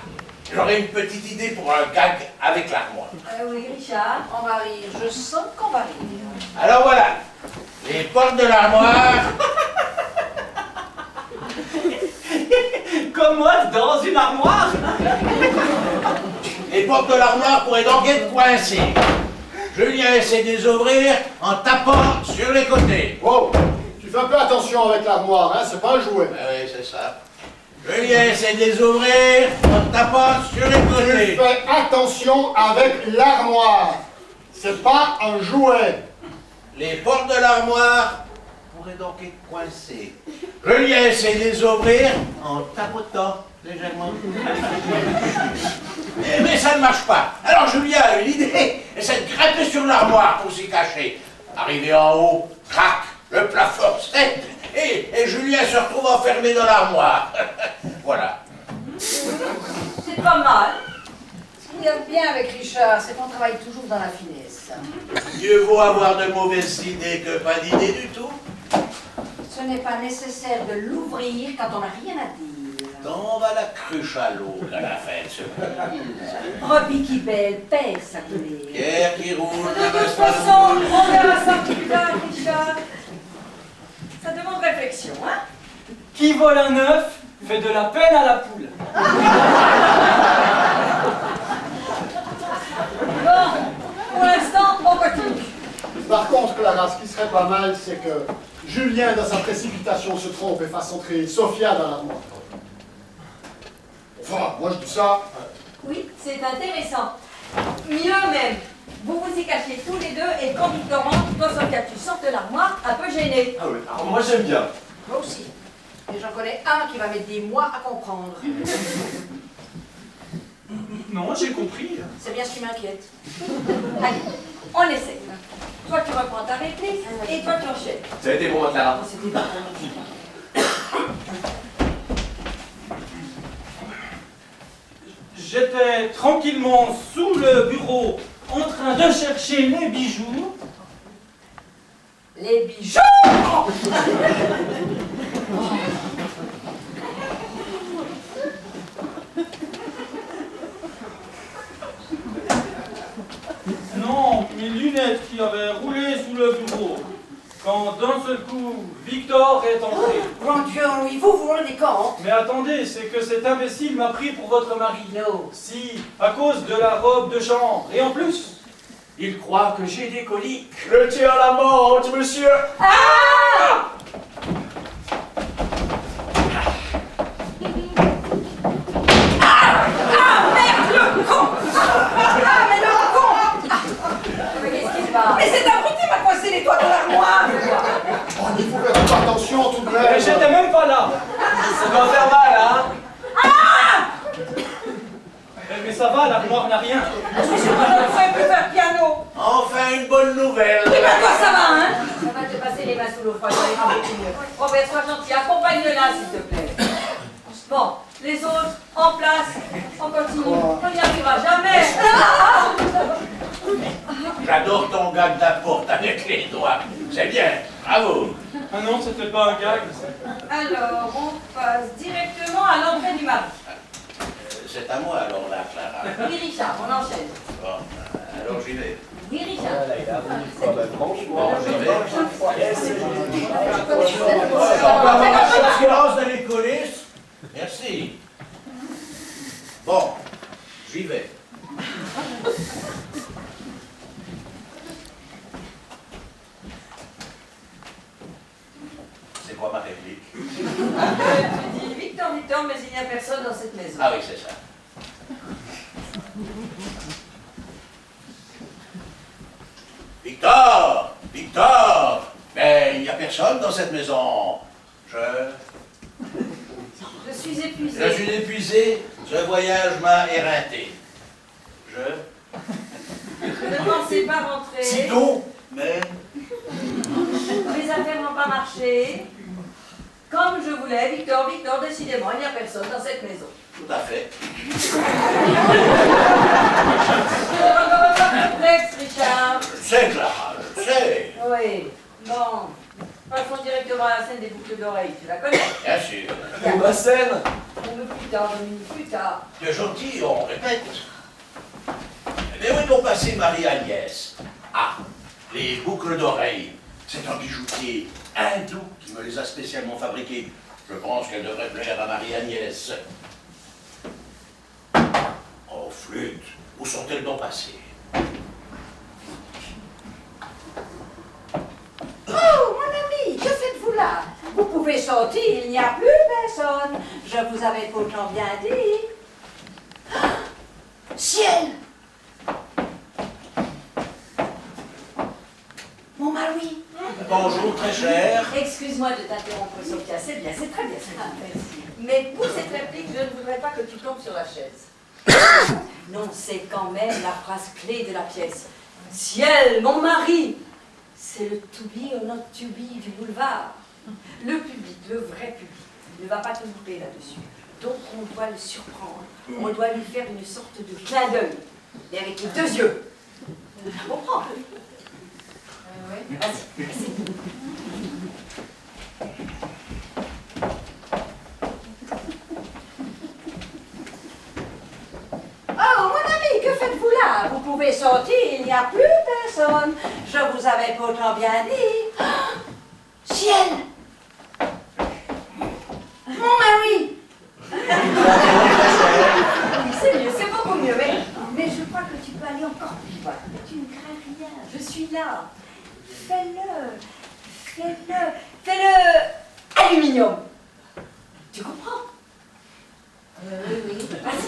j'aurais une petite idée pour un gag avec l'armoire. Oui, Richard. On va rire, je sens qu'on va rire. Alors voilà, les portes de l'armoire. Commode dans une armoire. Les portes de l'armoire pourraient donc être coincées. Julien essaie de les ouvrir en tapant sur les côtés. Wow! Tu fais un peu attention avec l'armoire, hein? C'est pas un jouet. Oui, c'est ça. Julien essaie de les ouvrir en tapant sur les Tu côtés. fais attention avec l'armoire. C'est pas un jouet. Les portes de l'armoire pourraient donc être coincées. Julien essaie de les ouvrir en tapotant légèrement. Mais ça ne marche pas. Alors Julien a une idée, essaie de grimper sur l'armoire pour s'y cacher. Arrivé en haut, crac, le plafond cède et Julien se retrouve enfermé dans l'armoire. Voilà. C'est pas mal. Ce qu'il y a de bien avec Richard, c'est qu'on travaille toujours dans la finesse. Mieux vaut avoir de mauvaises idées que pas d'idées du tout. Ce n'est pas nécessaire de l'ouvrir quand on n'a rien à dire. On va la cruche à l'eau à la fin de ce Brebis qui belle, perd sa colère. Pierre qui roule. De toute façon, on verra ça plus tard, Richard. Ça demande réflexion, hein? Qui vole un œuf fait de la peine à la poule. Bon, pour l'instant, on continue. Par contre, Clara, ce qui serait pas mal, c'est que Julien, dans sa précipitation, se trompe et fasse entrer Sophia dans l'armoire. Enfin, moi je dis ça. Oui, c'est intéressant. Mieux même, vous vous y cachez tous les deux et quand Victor rentre, toi, Sophia, tu sors de l'armoire un peu gêné. Ah oui, alors moi j'aime bien. Moi aussi. Et j'en connais un qui va mettre des mois à comprendre. Non, j'ai compris. C'est bien ce qui m'inquiète. Allez, on essaie. Toi, tu reprends ta réplique et toi, tu enchaînes. Ça a été pour moi, Clara. C'était pas J'étais tranquillement sous le bureau en train de chercher les bijoux. Les bijoux. Non, mes lunettes qui avaient roulé sous le bureau. Quand d'un seul coup, Victor est entré. Grand Dieu, oui, vous rendez compte? Mais attendez, c'est que cet imbécile m'a pris pour votre mari. Non. Si, à cause de la robe de chambre. Et en plus, il croit que j'ai des coliques. Le tire à la menthe, monsieur. Mais c'est un bruit qui m'a coincé les doigts dans l'armoire. Oh, mais il faut faire un peu attention tout de même. Mais j'étais même pas là. Ça doit faire mal, hein. Mais ça va, l'armoire n'a rien. Je suis sûre que je ne pourrais plus faire piano. Enfin une bonne nouvelle. Et ben toi, ça va, hein? Ça va te passer les mains sous l'eau froide, ça ira beaucoup mieux. Robert, sois gentil, accompagne-la, s'il te plaît. Bon, les autres, en place, on continue. On n'y arrivera jamais. J'adore ton gag d'apporte avec les doigts. C'est bien, bravo. Ah non, c'était pas un gag. Alors, on passe directement à l'entrée du mari. C'est à moi alors là, Clara. Oui, Richard, on enchaîne. Bon, alors j'y vais. Oui, Richard. Franchement, Silence dans les coulisses. Merci. Bon, j'y vais. C'est quoi ma réplique? Tu dis Victor, Victor, mais il n'y a personne dans cette maison. Ah oui, c'est ça. Victor! Victor! Mais il n'y a personne dans cette maison. Je suis épuisée. Je suis épuisé. Ce voyage m'a éreinté. Je ne pensais pas rentrer. Sinon, mais... Les affaires n'ont pas marché. Comme je voulais, Victor, Victor, décidément, il n'y a personne dans cette maison. Tout à fait. Encore un peu complexe, Richard. Je sais, Clara, je sais. Oui, bon. Passons directement à la scène des boucles d'oreilles. Tu la connais? Bien sûr. Pour ma scène. On veut plus tard, Dominique, plus tard. De gentil, on répète. Mais où est donc passée Marie-Agnès? Ah, les boucles d'oreilles. C'est un bijoutier hindou qui me les a spécialement fabriquées. Je pense qu'elles devraient plaire à Marie-Agnès. Oh, flûte, où sont-elles donc passées? Oh, mon ami, que faites-vous là? Vous pouvez sortir, il n'y a plus personne. Je vous avais pourtant bien dit. Ah, ciel! Mon mari. Bonjour, très cher. Excuse-moi de t'interrompre, Sophia. C'est bien, c'est très bien. Merci. Mais pour cette réplique, je ne voudrais pas que tu tombes sur la chaise. Non, c'est quand même la phrase clé de la pièce. Ciel, mon mari! C'est le to be or not to be du boulevard. Le public, le vrai public, ne va pas te louper là-dessus. Donc on doit le surprendre. On doit lui faire une sorte de clin d'œil. Et avec les deux yeux. Tu comprends? Oui. Vas-y, vas-y. Oh, mon ami, que faites-vous là? Vous pouvez sortir, il n'y a plus personne. Je vous avais pourtant bien dit. Ah, ciel! Mon mari! Oui, c'est mieux, c'est beaucoup mieux. Mais je crois que tu peux aller encore plus loin. Tu ne crains rien, je suis là. Fais-le aluminium. Tu comprends? Oui. Vas-y.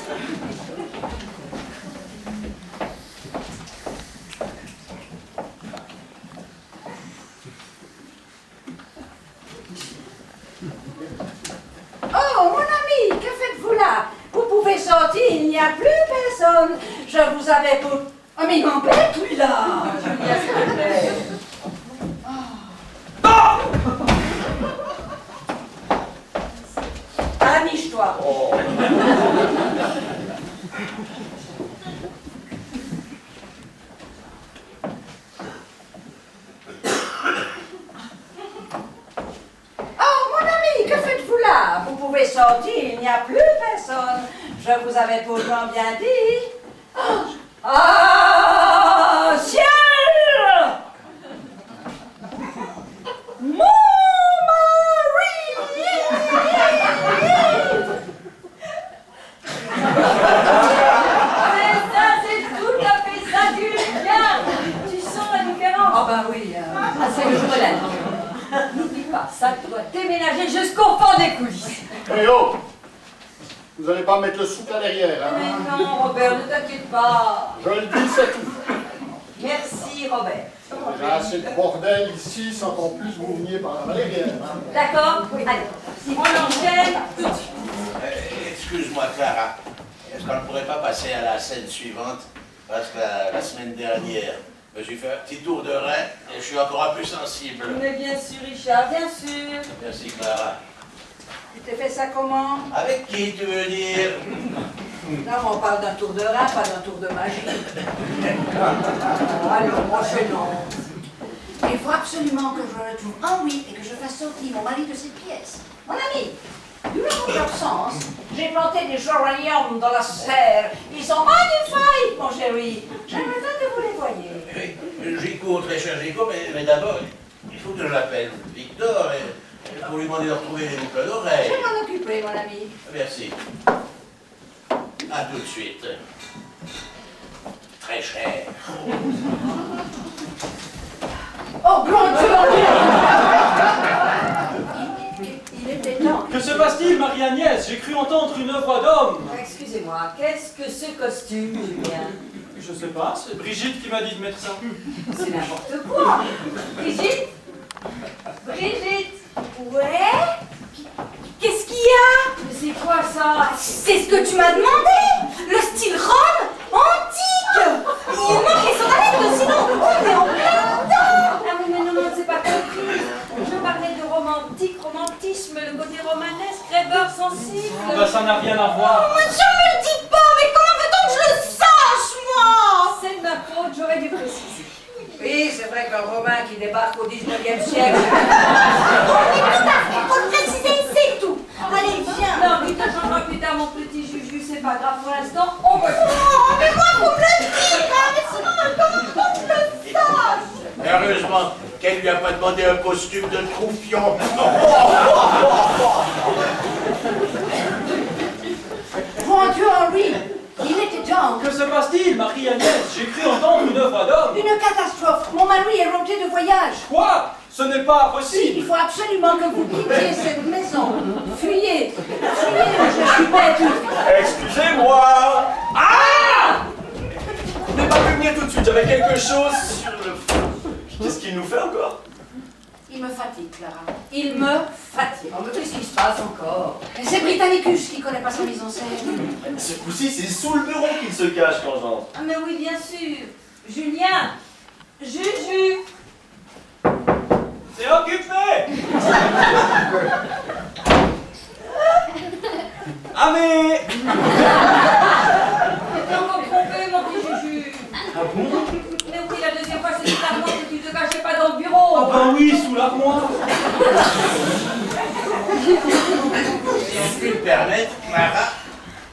Oh, mon ami, que faites-vous là? Vous pouvez sortir, il n'y a plus personne. Je vous avais pour... Oh, mais il m'embête, lui, là. Julia, s'il te plaît. Amuse-toi. Oh. Oh, mon ami, que faites-vous là? Vous pouvez sortir, il n'y a plus personne. Je vous avais pourtant bien dit. Oh, ah, ciel! Mon mari! Mais ça, c'est tout à fait ça, Julia. Tu sens la différence? Ah ben oui. Ah, c'est le jour de la nuit. N'oublie pas, ça doit déménager jusqu'au fond des coulisses. Eh oh! Vous allez pas mettre le souk là derrière, hein? Mais non, Robert, ne t'inquiète pas. Je le dis, c'est tout. Merci, Robert. J'ai assez de bordel ici sans qu'en plus vous veniez par la valérière. Hein? D'accord? Allez, on enchaîne tout de suite. Excuse-moi, Clara. Est-ce qu'on ne pourrait pas passer à la scène suivante? Parce que la semaine dernière, je me suis fait un petit tour de rein et je suis encore un peu sensible. Mais bien sûr, Richard, bien sûr. Merci, Clara. Tu t'es fait ça comment? Avec qui, tu veux dire? Non, on parle d'un tour de rein, pas d'un tour de magie. Alors, moi, je non. Il faut absolument que je retrouve un oui et que je fasse sortir mon mari de cette pièce. Mon ami, durant mon absence, j'ai planté des géraniums dans la serre. Ils sont magnifiques, mon chéri. J'aimerais bien que vous les voyiez. Oui, j'y cours, très cher Gico, mais d'abord, il faut que je l'appelle Victor pour lui demander de retrouver les boucles Je d'oreilles. vais m'en occuper, mon ami. Merci. À tout de suite. Très cher. Oh, grand Dieu! Il était temps. Que se passe-t-il, Marie-Agnès? J'ai cru entendre une voix d'homme. Excusez-moi, qu'est-ce que ce costume, Julien? Je sais pas, c'est Brigitte qui m'a dit de mettre ça. C'est n'importe quoi. Brigitte? Brigitte? Ouais? Qu'est-ce qu'il y a? Mais c'est quoi ça? C'est ce que tu m'as demandé! Le style Rome antique! Il manquait son arrête, sinon on est en plein dedans! Ah oui, mais non, c'est pas compris. Je parlais de romantique, romantisme, le côté romanesque, rêveur sensible. Bah, ça n'a rien à voir. Mais je me le dis pas, mais comment veut-on que je le sache, moi? C'est de ma faute, j'aurais dû préciser. Oui, c'est vrai pareil qu'un Romain qui débarque au 19e siècle. Pour le préciser, c'est tout. Allez, viens. Non, mais tu te changeras plus tard, mon petit Juju, c'est pas grave pour l'instant, on va. Oh, mais moi, vous me le dites, hein, mais sinon, comment on le sache? Heureusement qu'elle lui a pas demandé un costume de troufion. Mon Dieu, Henri, il était temps. Que se passe-t-il, Marie-Agnès? J'ai cru entendre une voix d'homme. Une catastrophe. Mon mari est rentré de voyage. Quoi? Ce n'est pas Il possible. faut absolument que vous quittiez cette maison. Fuyez. Fuyez, je suis bête. Excusez-moi. Ah! Je n'ai pas pu venir tout de suite, j'avais quelque chose sur le fond. Qu'est-ce qu'il nous fait encore? Il me fatigue, Clara. Il me fatigue. Oh, mais qu'est-ce qui se passe encore? C'est Britannicus qui connaît pas sa mise en scène. Ce coup-ci, c'est sous le bureau qu'il se cache quand j'entre. Ah, mais oui, bien sûr. Julien, Juju. C'est occupé. Ah mais... T'es encore trompé, mon petit Juju. Ah bon? Mais oui, la deuxième fois, c'était l'armoire que tu te cachais pas dans le bureau. Ah ben oui, sous l'armoire. Si on peut le permettre, Clara,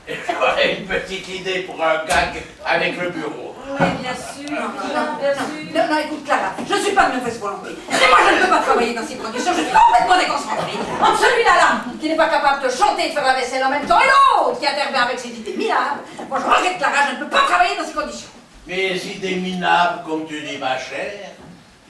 j'aurais une petite idée pour un gag avec le bureau. Oui, bien sûr. Bien sûr. Non, écoute, Clara, je ne suis pas de mauvaise volonté. Mais moi, je ne peux pas travailler dans ces conditions. Je suis complètement déconcentrée. Entre celui-là, qui n'est pas capable de chanter et de faire la vaisselle en même temps, et l'autre qui intervient avec ses idées minables. Moi, je regrette, Clara, je ne peux pas travailler dans ces conditions. Mes idées minables, comme tu dis, ma chère,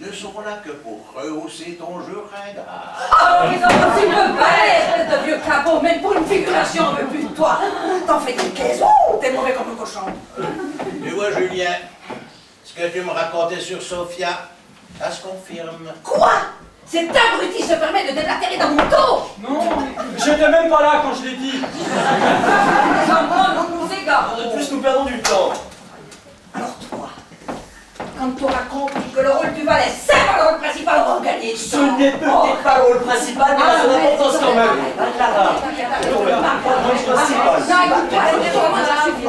ne seront là que pour rehausser ton jeu ringard. Oh, mais non, s'il te plaît, espèce de vieux cabot, même pour une figuration, on veut plus de toi. T'en fais des caisses, oh, t'es mauvais comme un cochon. Tu vois, Julien, ce que tu me racontais sur Sophia, ça se confirme. Quoi? Cet abruti se permet de déblatérer dans mon dos. Non, j'étais même pas là quand je l'ai dit. Les enfants, nous nous égarons. De plus, nous perdons du temps. Alors toi, quand tu auras compris que le rôle du valet, c'est pas le rôle principal, on va gagner. Ce n'est peut-être pas le rôle principal, mais ça a son importance quand même. Clara, le rôle principal. Non, écoute-toi, ça suffit.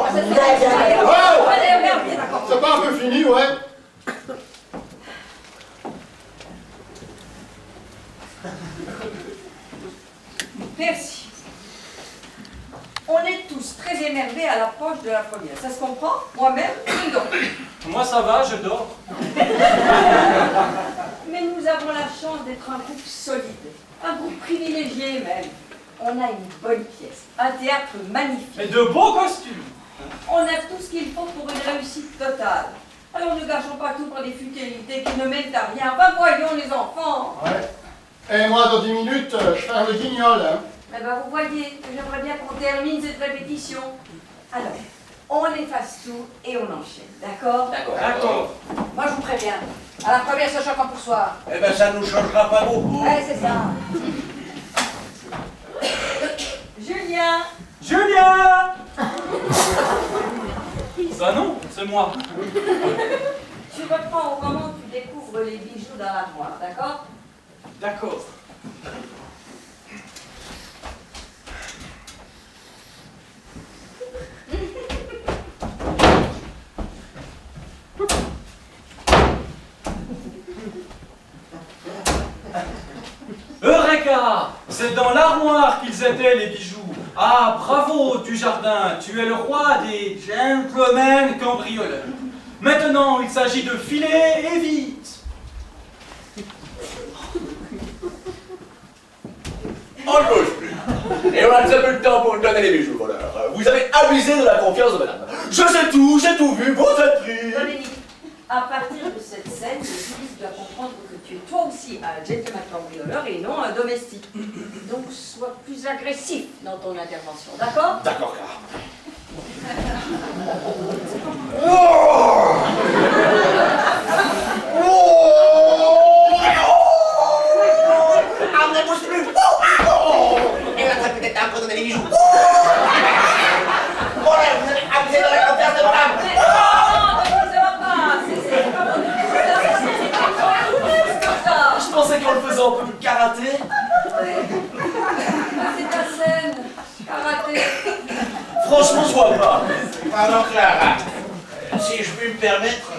C'est pas un peu fini, ouais? Merci. On est tous très énervés à l'approche de la première. Ça se comprend? Moi-même, je dors. Moi ça va, je dors. Mais nous avons la chance d'être un groupe solide. Un groupe privilégié même. On a une bonne pièce. Un théâtre magnifique. Mais de beaux costumes. On a tout ce qu'il faut pour une réussite totale. Alors ne gâchons pas tout pour des futilités qui ne mènent à rien. Va, voyons les enfants. Ouais. Et moi, dans 10 minutes, je ferme le guignol, hein. Eh ben, vous voyez, j'aimerais bien qu'on termine cette répétition. Alors, on efface tout et on enchaîne, d'accord? D'accord. Moi, je vous préviens. À la première, c'est chacun pour soi. Eh ben, ça nous changera pas beaucoup. Ouais, c'est ça. Julien! Julien. Bah non, c'est moi. Tu reprends au moment où tu découvres les bijoux dans l'armoire, d'accord? D'accord. Eureka! C'est dans l'armoire qu'ils étaient, les bijoux. Ah, bravo, du jardin, tu es le roi des gentlemen cambrioleurs. Maintenant, il s'agit de filer et vite. On ne bouge plus. Et on a très peu de temps pour donner les bijoux, voleurs. Vous avez abusé de la confiance de madame. Je sais tout, j'ai tout vu, vous êtes pris. Dominique, à partir de cette scène, le public doit comprendre que tu es toi aussi un gentleman cambrioleur et non un domestique. Donc sois plus agressif dans ton intervention, d'accord? D'accord, Clara. On ne bouge plus. Et là, ça peut être un peu donner les bijoux. Voilà, vous avez abusé de la confiance de madame. Non, ça va pas. C'est pas bon. C'est ça. Je pensais qu'en le faisant un peu de karaté. C'est ta scène. Karaté. Franchement, je vois pas. Pardon, Clara. Si je puis me permettre,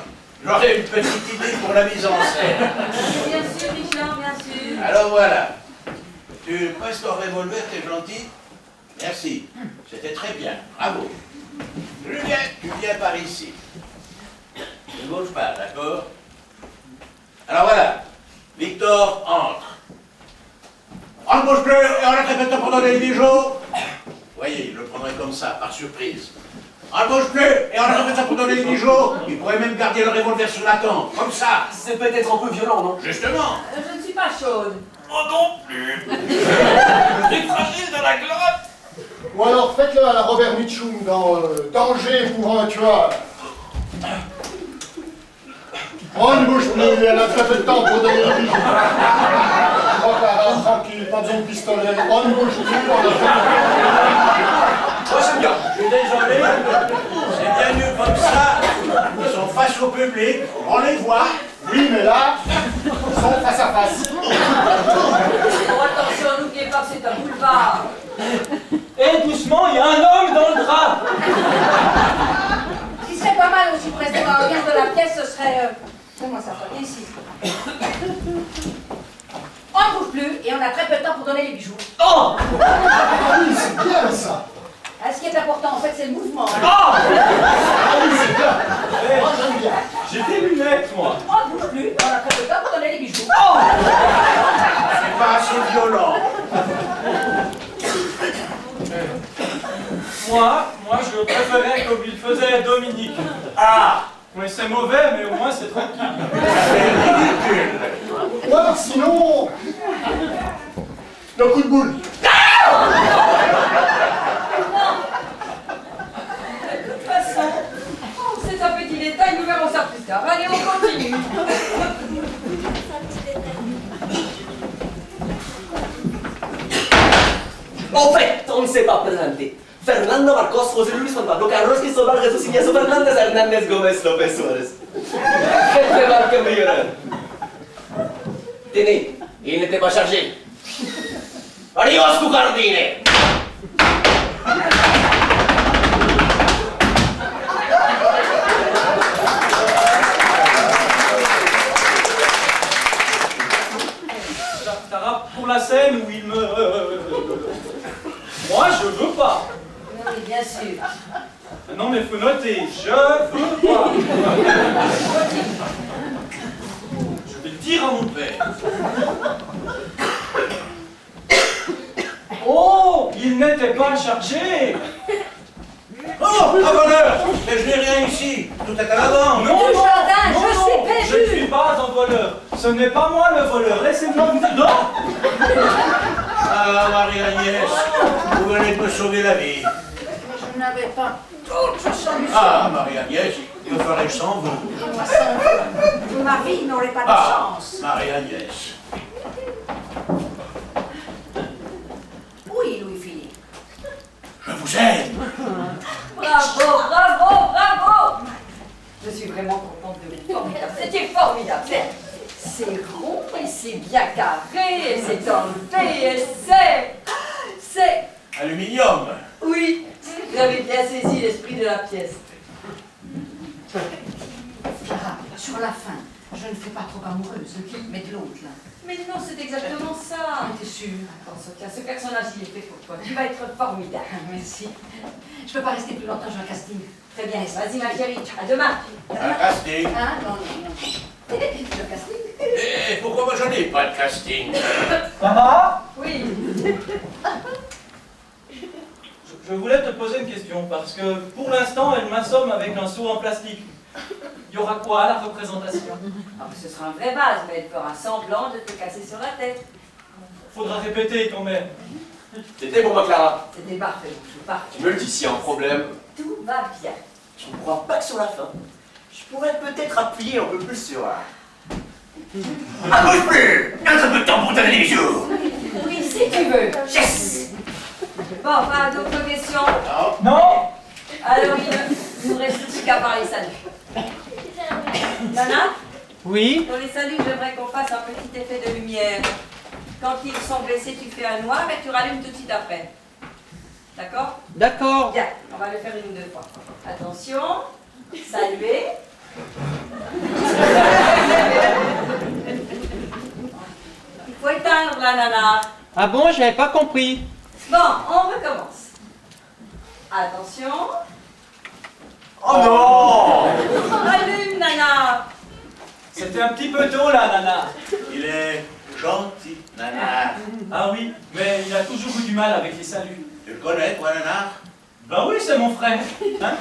J'aurais une petite idée pour la mise en scène. Bien sûr, Richard, bien sûr. Alors voilà. Tu presses ton revolver, t'es gentil? Merci. C'était très bien. Bravo. Julien, tu viens par ici. Ne bouge pas, d'accord? Alors voilà. Victor, entre. On ne bouge plus et on la répète pour donner les bijoux. Voyez, je le prendrai comme ça, par surprise. On ne bouge plus et on la répète pour donner les bijoux. Il pourrait même garder le revolver sur la tempe, comme ça. C'est peut-être un peu violent, non? Justement. Je ne suis pas chaude. Moi non plus. Je suis fragile de la glotte. Ou alors faites-le à la Robert Mitchum dans Danger pour un tueur. On ne bouge plus, elle a très peu de temps pour donner les bijoux. Oh, Clara, tranquille, pas besoin de pistolet. On ne bouge plus, on a fait... Moi j'aime bien. Je suis désolé. C'est bien mieux comme ça. Ils sont face au public, on les voit. Oui, mais là, ils sont face à face. Oh, attention, n'oubliez pas que c'est un boulevard. Et doucement, il y a un homme dans le drap. Ce qui serait pas mal aussi pour rester dans l'ambiance de la pièce, ce serait... Donne-moi ça, toi, ici. On ne bouge plus et on a très peu de temps pour donner les bijoux. Oh! Oui, c'est bien ça. Ah, ce qui est important, en fait, c'est le mouvement. Oh! Oui, c'est bien. Moi, j'aime bien. J'ai des lunettes, moi. On ne bouge plus et on a très peu de temps pour donner les bijoux. C'est pas assez violent. Moi, je préférais comme il faisait à Dominique. Ah! Mais c'est mauvais, mais au moins c'est tranquille. C'est ridicule. Ou alors sinon... Le coup de boule. De toute façon, c'est un petit détail, nous verrons ça plus tard. Allez, on continue. En fait, on ne s'est pas présenté. Fernando Marcos, José Luis Juan Pablo, Carlos Cristóbal, Jesús Ignacio Fernández, Hernández Gómez López Suárez. Jefe Barca Millonnaire. Tenez, il n'était pas chargé. Adios, Cucardine. Tara, pour la scène où il me... Moi, je veux pas. Oui, bien sûr. Non, mais faut noter, je veux pas. Je vais le dire à mon père. Oh, il n'était pas chargé. Oh, un voleur. Mais je n'ai rien ici. Tout est à l'avant. Non, Du non, jardin, non, je non, suis perdu. je ne suis pas un voleur. Ce n'est pas moi le voleur. Laissez-moi vous dire. Non. Ah, Marie-Agnès, vous venez de me sauver la vie. Je n'avais pas d'autre solution. Ah, Marie-Agnès, que ferais-je sans vous? Et moi, sans vous, ma vie n'aurait pas de Ah, chance. Marie-Agnès. Oui, Louis-Philippe. Je vous aime. Bravo, bravo, bravo. Je suis vraiment contente de vous. Formidable. C'était formidable. C'est rond et c'est bien carré et c'est enlevé et c'est... Aluminium. Oui, vous avez bien saisi l'esprit de la pièce. Clara, sur la fin, je ne fais pas trop amoureuse, mais de l'autre, là. Mais non, c'est exactement ça. T'es sûre? Attends, Sophia, ce personnage, il est fait pour toi. Tu vas être formidable. Merci. Je peux pas rester plus longtemps, j'ai un casting. Très bien, Vas-y, ma chérie. À demain. Un casting. Hein? Non, non, non. J'ai un casting. Et pourquoi moi je n'ai pas de casting? Maman, Oui. je voulais te poser une question parce que pour l'instant, elle m'assomme avec un seau en plastique. Il y aura quoi à la représentation? Ah, ce sera un vrai vase, mais elle fera semblant de te casser sur la tête. Faudra répéter quand même. C'était pour moi, Clara. C'était parfait, bonjour, parfait. Tu me le dis s'il y a un problème. Tout va bien. Je ne crois pas que sur la fin, je pourrais peut-être appuyer un peu plus sur... Ah, bouge plus! Un peu de temps pour donner les bijoux! Oui, si tu veux. Yes! Bon, pas d'autres questions? Non. Non. Alors, il nous reste plus qu'à parler salut. Nana, Oui? pour les saluts, j'aimerais qu'on fasse un petit effet de lumière. Quand ils sont blessés, tu fais un noir et tu rallumes tout de suite après. D'accord? D'accord. Bien, on va le faire une ou deux fois. Attention, saluer. Il faut éteindre la nana. Ah bon, j'avais pas compris. Bon, on recommence. Attention. Oh non! Allume, nana. C'était un petit peu tôt là, Nana. Il est gentil, Nana. Ah oui, mais il a toujours eu du mal avec les saluts. Tu le connais, toi, Nana? Bah oui, c'est mon frère. Hein?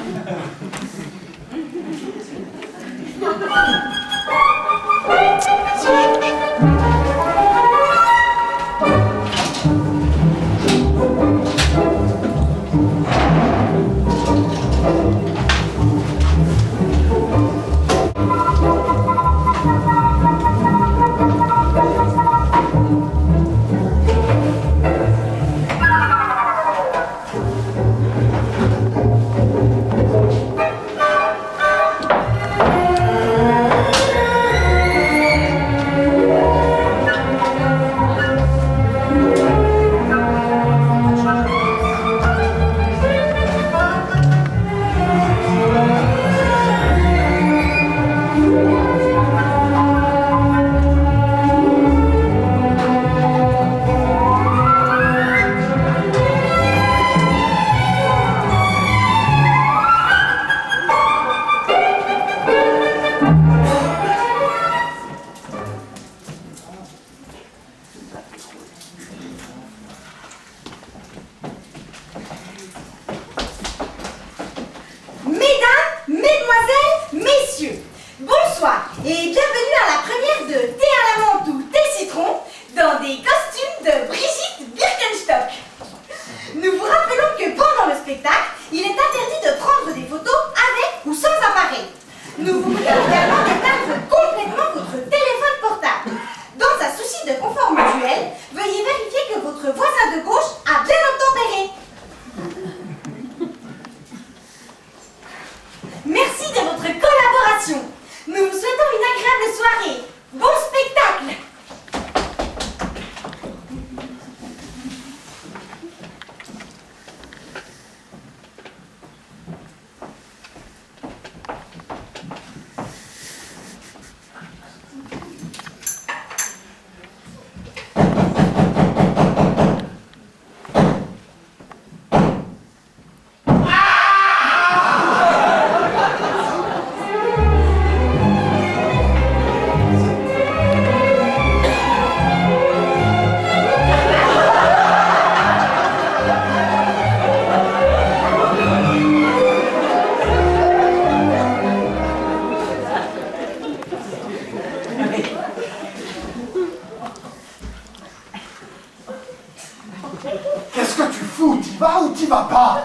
Qu'est-ce que tu fous? T'y vas ou t'y vas pas?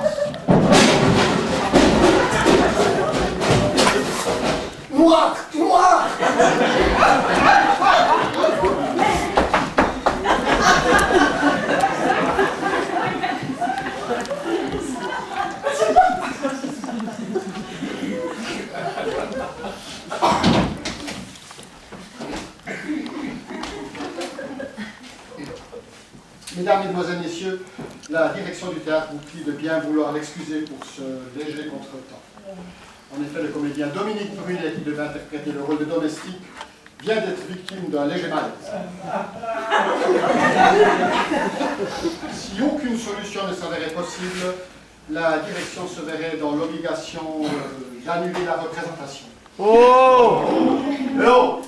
Moi! Mesdames, Mesdemoiselles, Messieurs, la direction du théâtre vous prie de bien vouloir l'excuser pour ce léger contretemps. En effet, le comédien Dominique Brunet, qui devait interpréter le rôle de domestique, vient d'être victime d'un léger malaise. Si aucune solution ne s'avérait possible, la direction se verrait dans l'obligation d'annuler la représentation. Oh! Oh!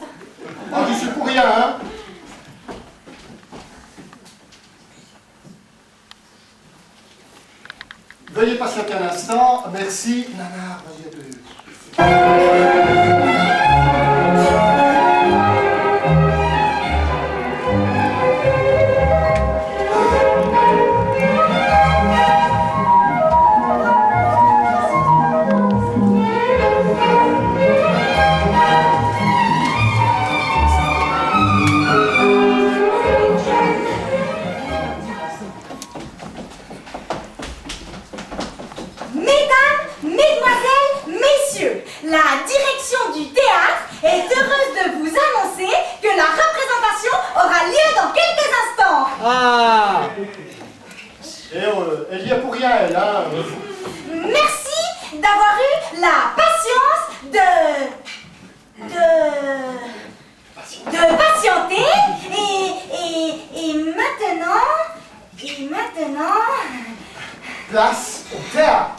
Moi, je suis pour rien, hein? Veuillez patienter un instant. Merci. Nana, vas-y, La direction du théâtre est heureuse de vous annoncer que la représentation aura lieu dans quelques instants. Ah! Et elle y est pour rien, elle, hein? Merci d'avoir eu la patience de patienter et maintenant... Place au théâtre.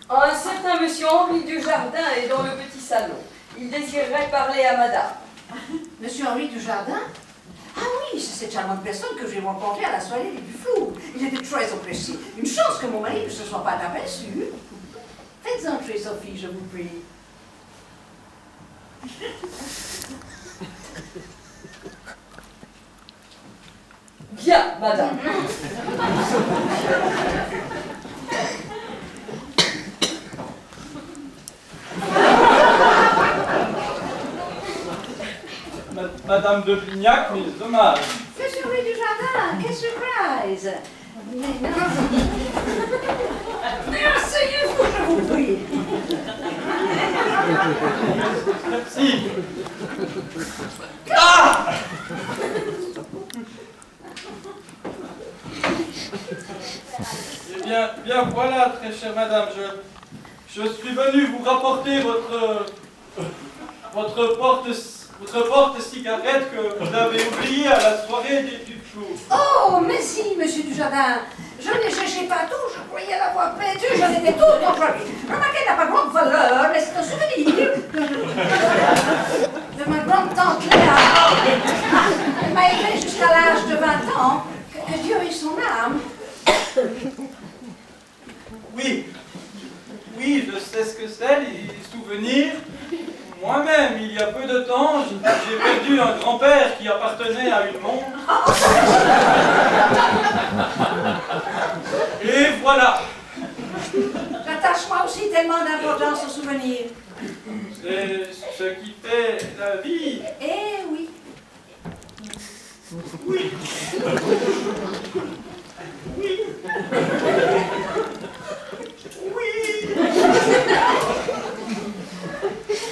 Un certain monsieur Henri Dujardin est dans le petit salon. Il désirerait parler à madame. Monsieur Henri Dujardin? Ah oui, c'est cette charmante personne que j'ai rencontrée à la soirée du Flou. Il était très apprécié. Une chance que mon mari ne se soit pas aperçu. Faites entrer, Sophie, je vous prie. Bien, madame. Madame de Blignac, mes hommages. Monsieur Henri Dujardin, quelle surprise! Mais non. Mais asseyez-vous, je vous prie. Merci. Ah! Eh bien voilà, très chère madame, je suis venu vous rapporter votre porte-cigarette que vous avez oubliée à la soirée du Flou. Oh, mais si, monsieur Dujardin. Je ne cherchais pas tout, je croyais l'avoir perdu, j'en étais tout contrarié. Remarquez, n'a pas grande valeur, mais c'est un souvenir de ma grande tante Léa. Elle m'a élevé jusqu'à l'âge de 20 ans. Que Dieu ait son âme. Oui, je sais ce que c'est, les souvenirs. Moi-même, il y a peu de temps, j'ai perdu un grand-père qui appartenait à une montre. Et voilà. J'attache moi aussi tellement d'importance aux souvenirs. C'est ce qui fait la vie. Eh oui. Oui. Oui. Oui.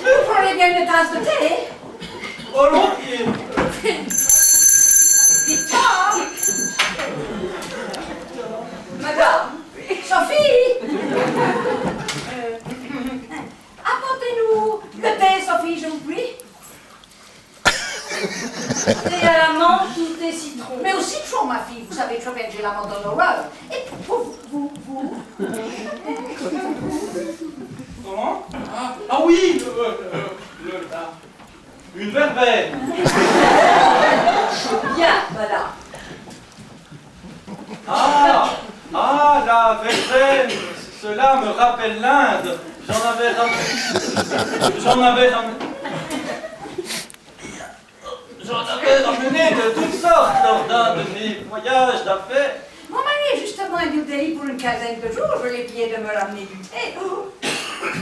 Vous ferez bien une tasse de thé. Volontiers. Victor. Madame. Sophie. Apportez-nous le thé, Sophie, je vous prie. Thé à la menthe ou thé citron? Mais au citron, ma fille, vous savez très bien que j'ai la menthe en horreur. Et vous. Comment? Ah oui, une verveine. Bien, madame. Ah, la verveine, cela me rappelle l'Inde. J'en avais ramené de toutes sortes lors d'un de mes voyages d'affaires. Mon mari est justement à New Delhi pour une quinzaine de jours. Je l'ai prié de me ramener du thé. Oh,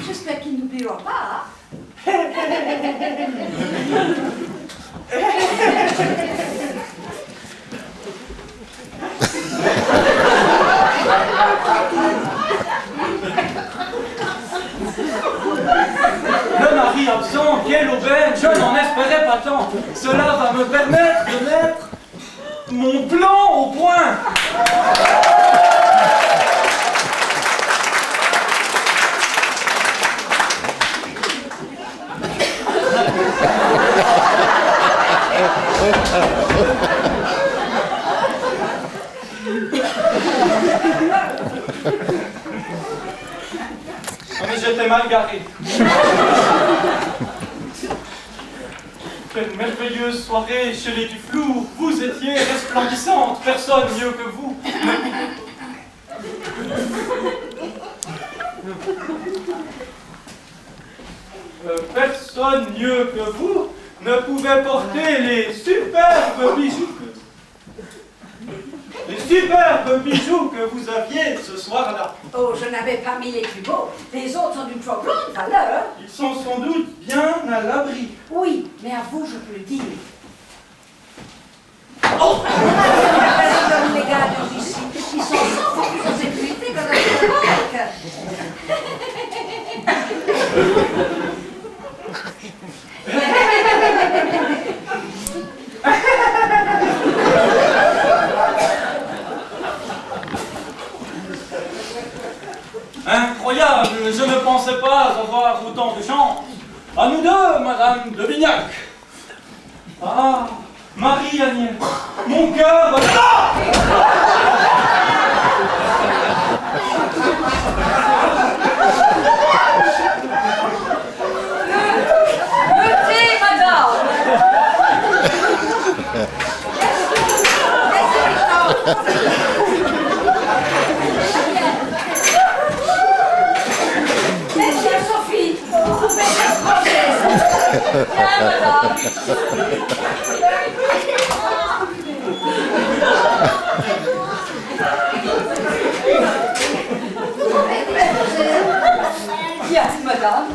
j'espère qu'il n'oubliera pas. Le mari absent, quelle aubaine, je n'en espérais pas tant. Cela va me permettre de mettre mon plan au point. Mais j'étais mal garé. Quelle merveilleuse soirée chez les Duflour. Vous étiez resplendissante, personne mieux que vous. personne mieux que vous ne pouvait porter les superbes bijoux que vous aviez ce soir-là. Oh, je n'avais pas mis les plus beaux. Les autres sont d'une trop grande valeur. Ils sont sans doute bien à l'abri. Oui, mais à vous, je peux le dire. Oh! Les gardiens ici, ils sont 100 fois plus en sécurité que dans le parc. Incroyable, je ne pensais pas avoir autant de chance. À nous deux, Madame de Vignac. Ah, Marie-Agnès, mon cœur... Ah! Le thé, madame. Laissez Sophie, vous pouvez être française. Bien, madame. Bien, madame.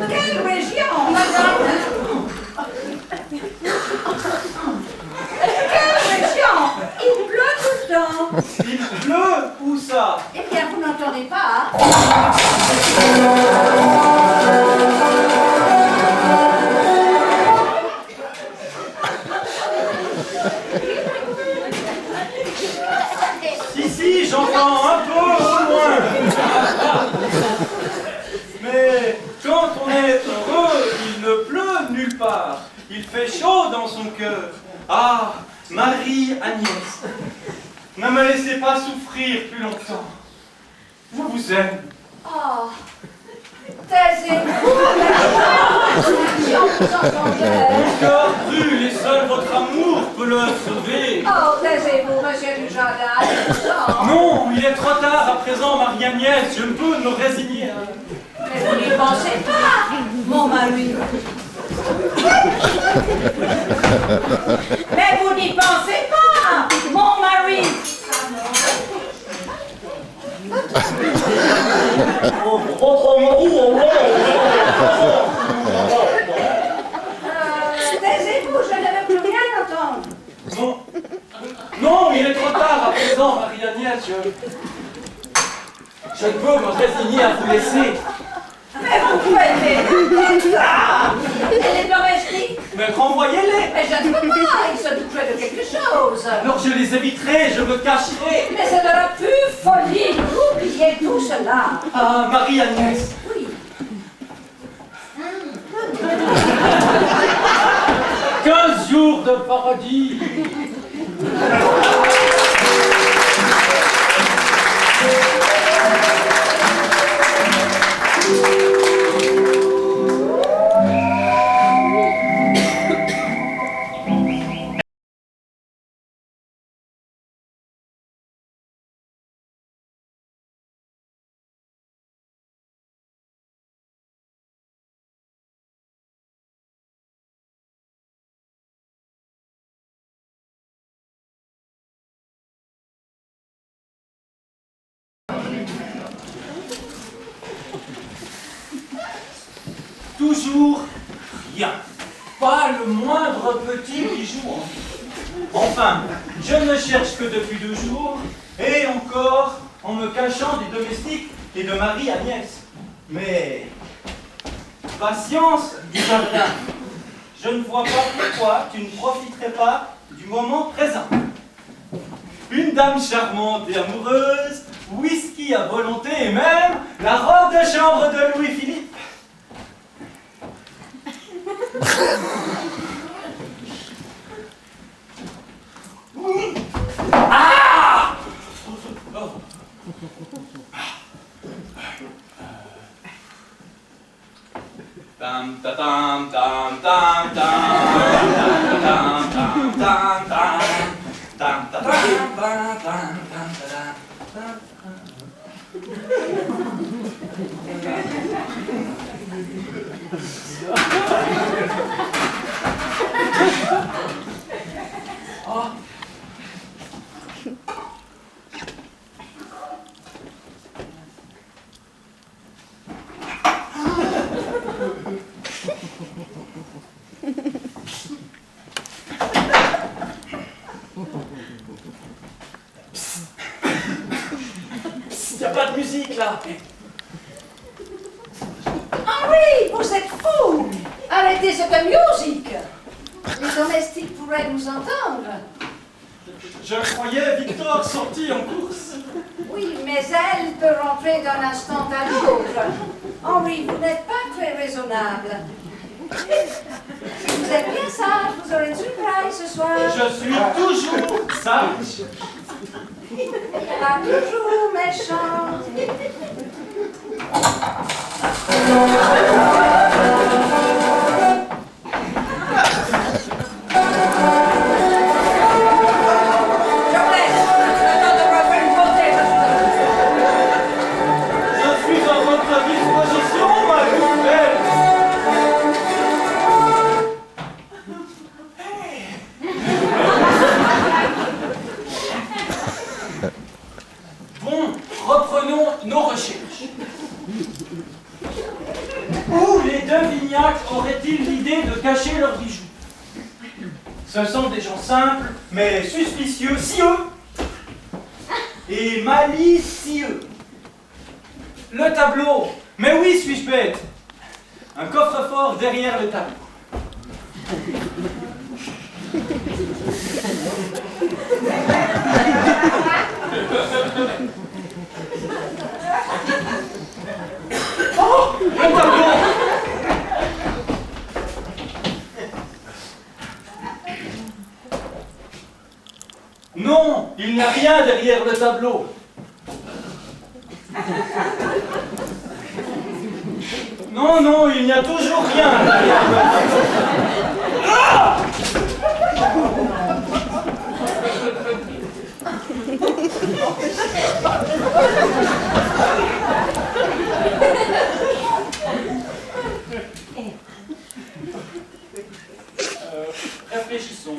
Quelle région, madame? Quelle région? Il pleut tout le temps. Il pleut, où ça? Eh bien, vous n'entendez pas? Si, j'entends un peu au loin. Mais quand on est heureux, il ne pleut nulle part. Il fait chaud dans son cœur. Ah, Marie-Agnès, ne me laissez pas souffrir plus longtemps. Je vous aime. Oh, taisez-vous, si on vous entendait. Mon cœur brûle et seul votre amour peut le sauver. Oh, taisez-vous, monsieur Dujardin, je vous sens. Non, il est trop tard à présent, Marie-Agnès. Je ne peux me résigner. Mais vous n'y pensez pas, mon mari. Mais vous n'y pensez pas, mon mari. Taisez-vous, je ne veux plus rien entendre. Non, non, il est trop tard à présent, Marie-Agnès. Je ne peux me résigner à vous laisser. Mais vous pouvez m'aider. Ah, et les domestiques? Mais renvoyez-les. Mais je ne peux pas, ils se doutaient de quelque chose. Alors je les éviterai, je me cacherai. Mais c'est de la pure folie, oubliez tout cela. Ah, Marie-Agnès. Oui. 15 jours de paradis. Toujours rien. Pas le moindre petit bijou. Enfin, je ne cherche que depuis 2 jours, et encore en me cachant des domestiques et de Marie-Agnès. Mais, patience, dit Jardin. Je ne vois pas pourquoi tu ne profiterais pas du moment présent. Une dame charmante et amoureuse, whisky à volonté et même la robe de chambre de Louis-Philippe. Ah! Tam ta tam tam tam tam tam tam tam tam tam tam tam tam tam tam. Y a pas de musique là. Henri, vous êtes fou! Arrêtez cette musique! Les domestiques pourraient nous entendre. Je croyais Victor sorti en course. Oui, mais elle peut rentrer d'un instant à l'autre. Henri, vous n'êtes pas très raisonnable. Si vous êtes bien sage, vous aurez une surprise ce soir. Je suis toujours sage. Pas toujours méchant. Je suis à votre disposition, ma petite belle. Bon, reprenons nos recherches. Où les deux Vignac auraient-ils l'idée de cacher leurs bijoux? Ce sont des gens simples, mais suspicieux, sieux et malicieux. Le tableau. Mais oui, suis-je bête? Un coffre-fort derrière le tableau. Oh, le tableau! Non, il n'y a rien derrière le tableau. Non, non, il n'y a toujours rien derrière le tableau. Ah! Réfléchissons.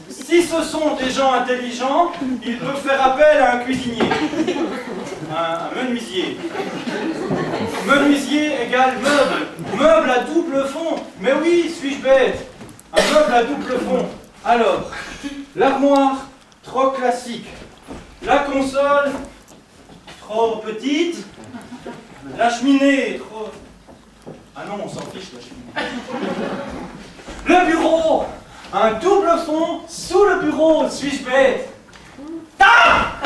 Si ce sont des gens intelligents, ils peuvent faire appel à un cuisinier, un menuisier. Menuisier égale meuble. Meuble à double fond. Mais oui, suis-je bête? Un meuble à double fond. Alors, l'armoire, trop classique. La console, trop petite. La cheminée, trop... Ah non, on s'en fiche, la cheminée. Le bureau, un double fond sous le bureau, suis-je bête? Ah!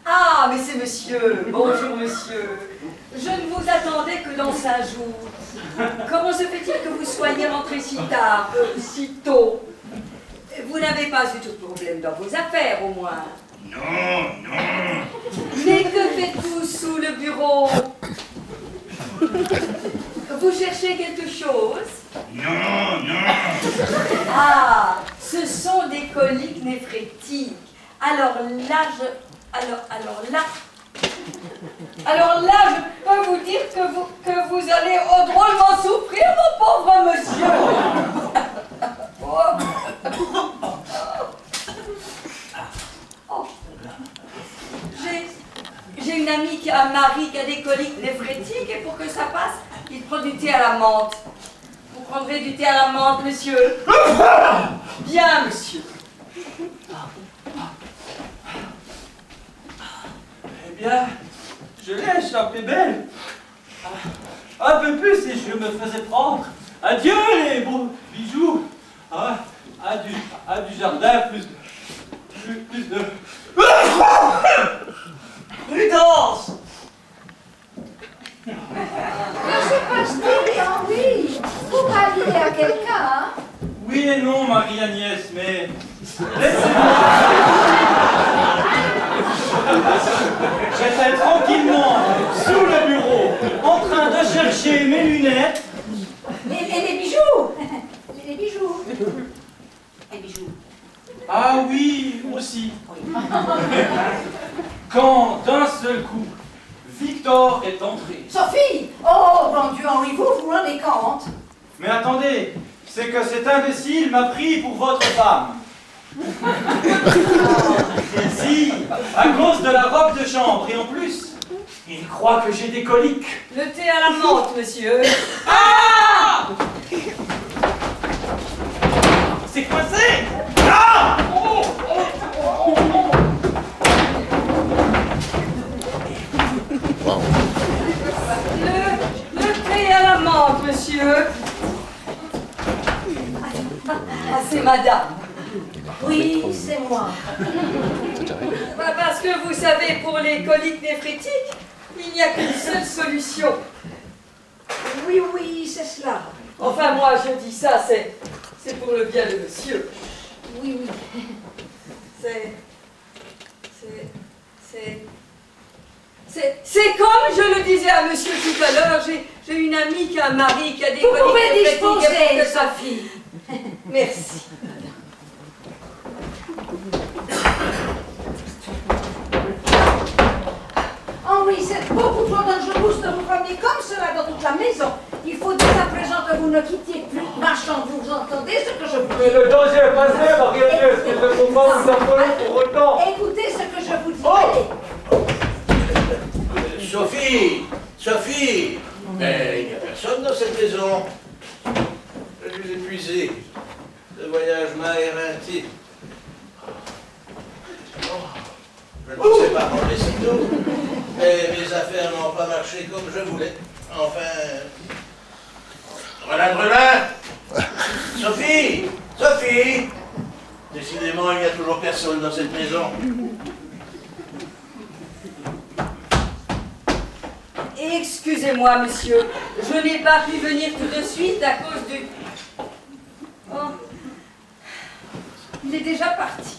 Ah, mais c'est monsieur. Bonjour, monsieur. Je ne vous attendais que dans 5 jours. Comment se fait-il que vous soyez rentré si tard, si tôt? Vous n'avez pas eu tout problème dans vos affaires, au moins? Non, non. Mais que faites-vous sous le bureau? Vous cherchez quelque chose? Non, non. Ah, ce sont des coliques néphrétiques. Alors là, je peux vous dire que vous allez drôlement souffrir, mon pauvre monsieur. Oh. J'ai une amie qui a un mari qui a des coliques néphrétiques et pour que ça passe, il prend du thé à la menthe. Vous prendrez du thé à la menthe, monsieur? Bien, monsieur. Eh bien, je l'ai échappé belle. Un peu plus et je me faisais prendre. Adieu les beaux bijoux. Ah, à du jardin, plus de... Prudence! Que se passe-t-il, Henri? Vous parliez à quelqu'un? Oui et non, Marie-Agnès, mais... Laissez-moi... J'étais tranquillement sous le bureau, en train de chercher mes lunettes. Les bijoux! Les bijoux! Quand d'un seul coup, Victor est entré. Sophie! Oh, mon Dieu, Henri, vous vous rendez compte? Mais attendez, c'est que cet imbécile m'a pris pour votre femme. Si, à cause de la robe de chambre, et en plus, il croit que j'ai des coliques. Le thé à la menthe, monsieur. Ah! C'est coincé! Ah! Le thé à la menthe, monsieur. Ah, c'est madame. Oui, c'est moi. Bah, parce que vous savez, pour les coliques néphrétiques, il n'y a qu'une seule solution. Oui, oui, c'est cela. Enfin, moi, je dis ça, c'est pour le bien de monsieur. Oui, oui. C'est comme je le disais à monsieur tout à l'heure, j'ai une amie qui a un mari qui a des Vous coliques pouvez néphrétiques. disposer, Sophie. Merci. Henri, c'est beaucoup trop dangereux de vous promener comme cela dans toute la maison. Il faut dès à présent que vous ne quittiez plus ma chambre. Vous entendez ce que je vous dis? Le danger est passé, Marie-Agnès, mais je ne peux pas vous appeler pour autant. Écoutez ce que je vous dis. Oh! Allez. Sophie! Sophie! Mais il n'y a personne dans cette maison. Je suis épuisé. Ce voyage m'a éreinté. Je ne sais pas rentrer si tôt, mais mes affaires n'ont pas marché comme je voulais. Enfin... Relin! Sophie! Sophie! Décidément, il n'y a toujours personne dans cette maison. Excusez-moi, monsieur, je n'ai pas pu venir tout de suite à cause du... Oh, Il est déjà parti.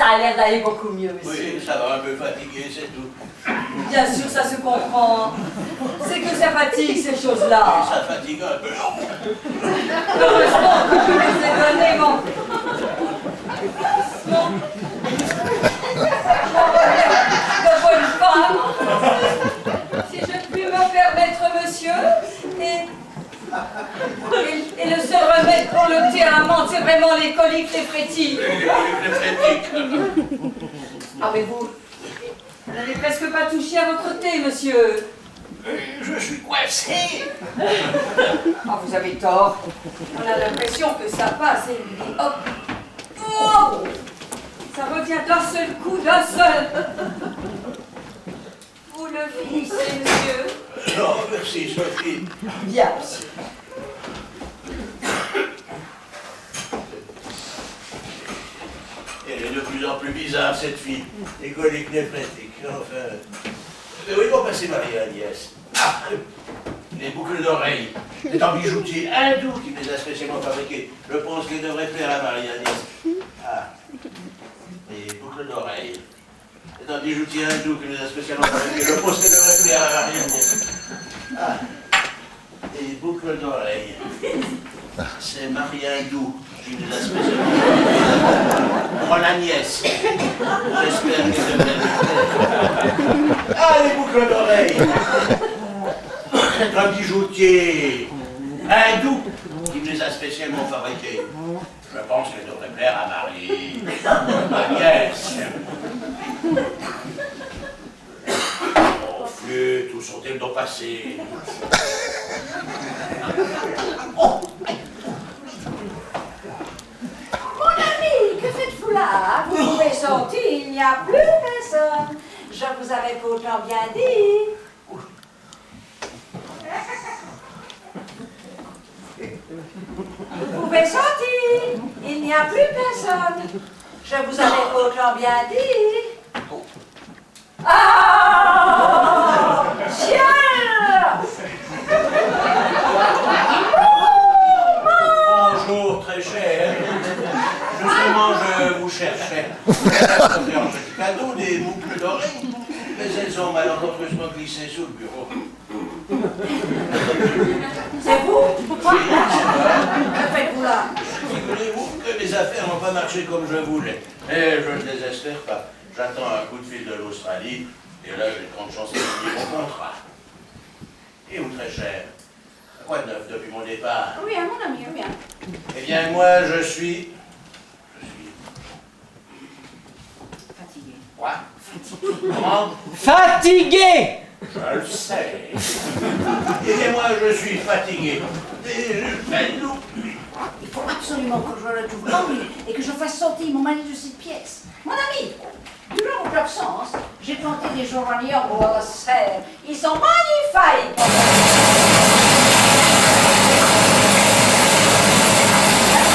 ça a l'air d'aller beaucoup mieux, monsieur. Oui, ça va, un peu fatigué, c'est tout. Bien sûr, ça se comprend. C'est que ça fatigue, ces choses-là. Ça fatigue un peu. Heureusement que je vous ai donné mon de bonne femme. Si je puis me permettre, monsieur, et le seul remède pour le thé à la menthe, c'est vraiment les coliques néphrétiques. Ah, mais vous n'avez presque pas touché à votre thé, monsieur. Je suis coincé. Ah, vous avez tort. On a l'impression que ça passe et hop. Oh, ça revient d'un seul coup, d'un seul. Vous le finissez, monsieur. Non, merci, Sophie. Bien, monsieur. Elle est de plus en plus bizarre, cette fille. Les coliques néphrétiques. Enfin... Mais où ils vont passer Marie-Agnès? Ah, les boucles d'oreilles. C'est un bijoutier hindou qui les a spécialement fabriqués. Je pense qu'ils devraient plaire à Marie-Agnès. Ah, les boucles d'oreilles. C'est un bijoutier hindou qui les a spécialement fabriqués. Je pense qu'ils devraient plaire à Marie-Agnès. Ah, les boucles d'oreilles. C'est Marie Hindou qui les a spécialement fabriqués. Mon Agnès. J'espère qu'ils devraient lui plaire. Ah, les boucles d'oreilles. C'est un bijoutier hindou qui me les a spécialement fabriqués. Je pense qu'elle devrait plaire à Marie. Agnès. Oh, flûte, où sont-elles donc passées? Oh. Mon ami, que faites-vous là? Vous pouvez sortir, il n'y a plus personne. Je vous avais pourtant bien dit. Vous pouvez sortir. Il n'y a plus personne. Je vous avais pourtant bien dit. Ah! Ciel! Bonjour, très cher. Justement, je vous cherchais. Un petit cadeau, des boucles d'oreilles. Mais elles ont malencontreusement glissé sous le bureau. C'est vous? Que faites-vous là? Figurez-vous que mes affaires n'ont pas marché comme je voulais. Et je ne désespère pas. J'attends un coup de fil de l'Australie. Et là, j'ai de grandes chances de signer mon contrat. Et vous, très cher? Quoi de neuf depuis mon départ? Rien, mon ami, rien. Eh bien, moi, je suis... Fatigué. Quoi? Comment? Fatigué! Je le sais. Eh bien, moi, je suis fatigué. Et je vais l'oublier. Il faut absolument que je retrouve Henri et que je fasse sortir mon mari de cette pièce. Mon ami, durant votre absence, j'ai planté des geraniums à la serre. Ils sont magnifiques.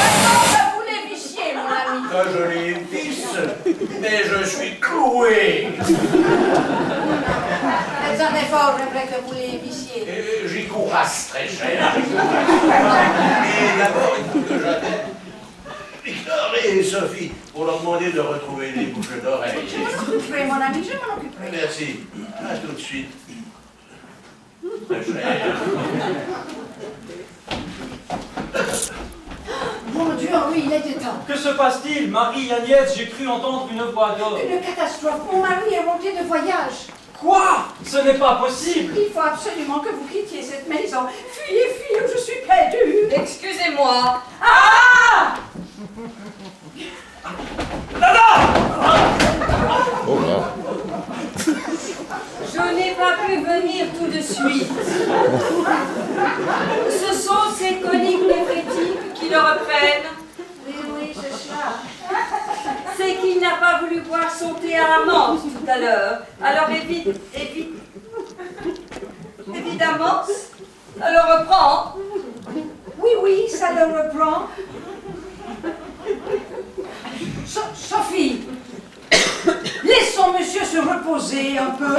Maintenant, vous les viciez, mon ami. Que je les visse, mais je suis cloué. Faites un effort, j'aimerais que vous les vissiez. J'y courasse, très cher. J'y courasse. Mais d'abord, il faut que j'attende Victor et Sophie pour leur demander de retrouver les boucles d'oreilles. Je m'en occuperai, mon ami, je m'en occuperai. Merci. À tout de suite. Très cher. Mon Dieu, oui, il était temps. Que se passe-t-il? Marie, Agnès, j'ai cru entendre une voix d'homme. Une catastrophe. Mon mari est monté de voyage. Quoi? Ce n'est pas possible! Il faut absolument que vous quittiez cette maison. Fuyez, fuyez, ou je suis perdue. Excusez-moi. Ah! Je n'ai pas pu venir tout de suite. Ce sont ces coliques néphrétiques qui le reprennent. Oui, c'est cela. C'est qu'il n'a pas voulu boire son thé à la menthe tout à l'heure. Alors évidemment, ça le reprend. Oui, ça le reprend. Sophie, laissons monsieur se reposer un peu.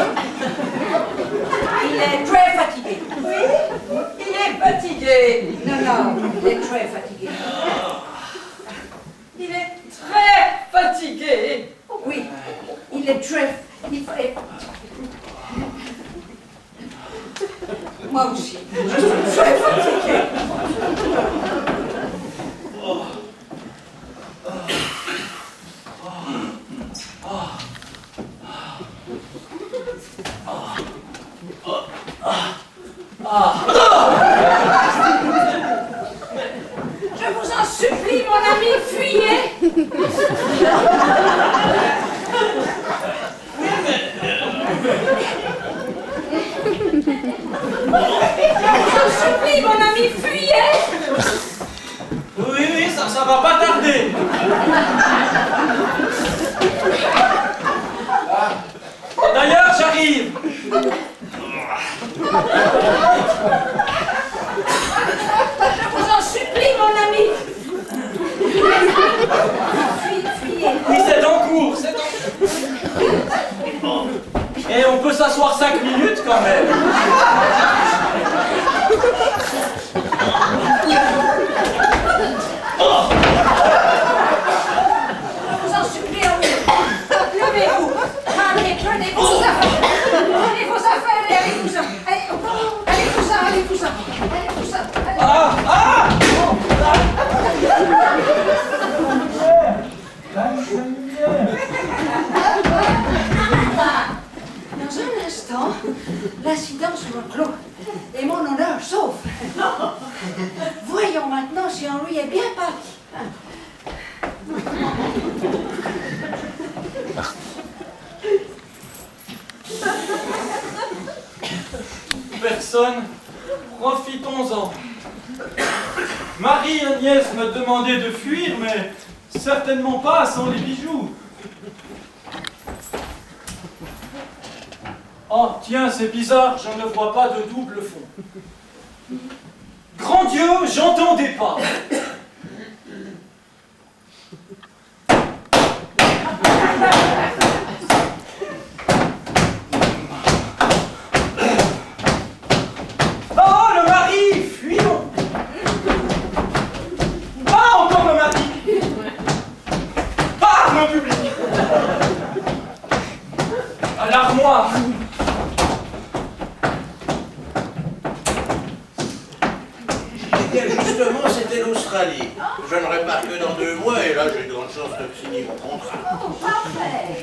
Il est très fatigué. Oui, il est fatigué. Non, il est très fatigué. Il est très fatigué. Oui, il est très... Moi aussi, je suis très fatiguée. Je vous en supplie, mon ami, fuyez. Je vous en supplie, mon ami, fuyez. Oui, ça va pas tarder! D'ailleurs, j'arrive! Je vous en supplie, mon ami. Fuyez. Oui, c'est en cours, Et on peut s'asseoir 5 minutes quand même! Je vous en supplie, Henri. Levez-vous. Prenez vos affaires. Prenez vos affaires et allez-vous-en. Allez-vous-en. Dans un instant, l'incident sera clos et mon honneur sauf. Voyons maintenant si Henri est bien parti. Personne, profitons-en. Marie et Agnès me demandaient de fuir, mais certainement pas sans les bijoux. Oh, tiens, c'est bizarre, je ne vois pas de double fond. Grand Dieu, j'entends des pas. Oh, le mari, fuyons. Ah, encore le mari. Ah, mon public. À l'armoire. Eh bien, justement, c'était l'Australie. Je ne repars que dans 2 mois et là, j'ai de grandes chances de signer mon contrat. Oh, parfait.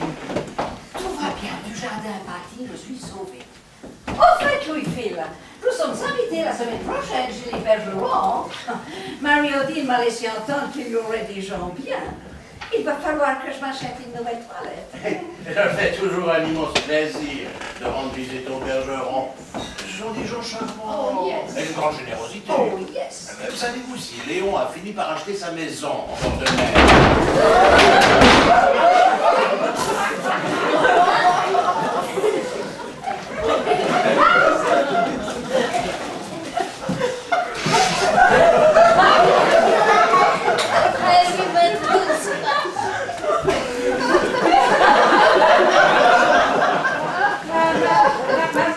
Tout va bien, du jardin bâti, je suis sauvée. Au fait, Louis-Phil, nous sommes invités la semaine prochaine chez les Bergerons. Marie-Odile m'a laissé entendre qu'il y aurait des gens bien. Il va falloir que je m'achète une nouvelle toilette. Ça fait toujours un immense plaisir de rendre visite aux Bergerons. Ce sont des gens charmants. Oh, yes. Et une grande générosité. Oh, yes. Savez-vous si Léon a fini par acheter sa maison en bord de mer?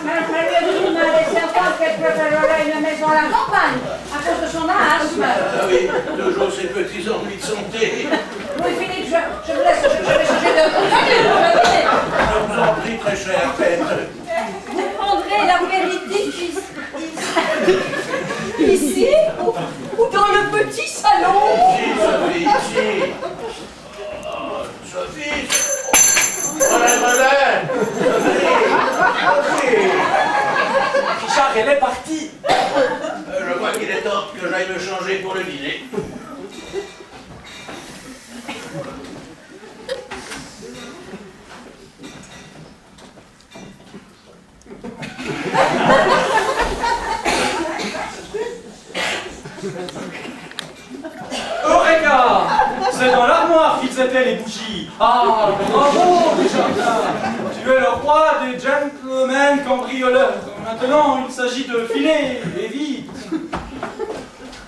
Marie-Odile m'a laissé entendre qu'elle préférerait une maison à la campagne à cause de son asthme. Ah oui, toujours ces petits ennuis de santé. Louis-Philippe, je vous laisse, je vais changer de contenu. Je vous en prie, très cher maître. Vous prendrez l'apéritif ici ou dans le petit salon? Ici, Sophie, ici. Oh, Sophie. Voilà. Sophie. Richard, elle est partie. Je crois qu'il est temps que j'aille me changer pour le dîner. Eureka! C'est dans l'armoire qu'ils étaient les bougies. Ah, bravo, Richard. Tu es le roi des gentlemen cambrioleurs. Maintenant, il s'agit de filer, et vite.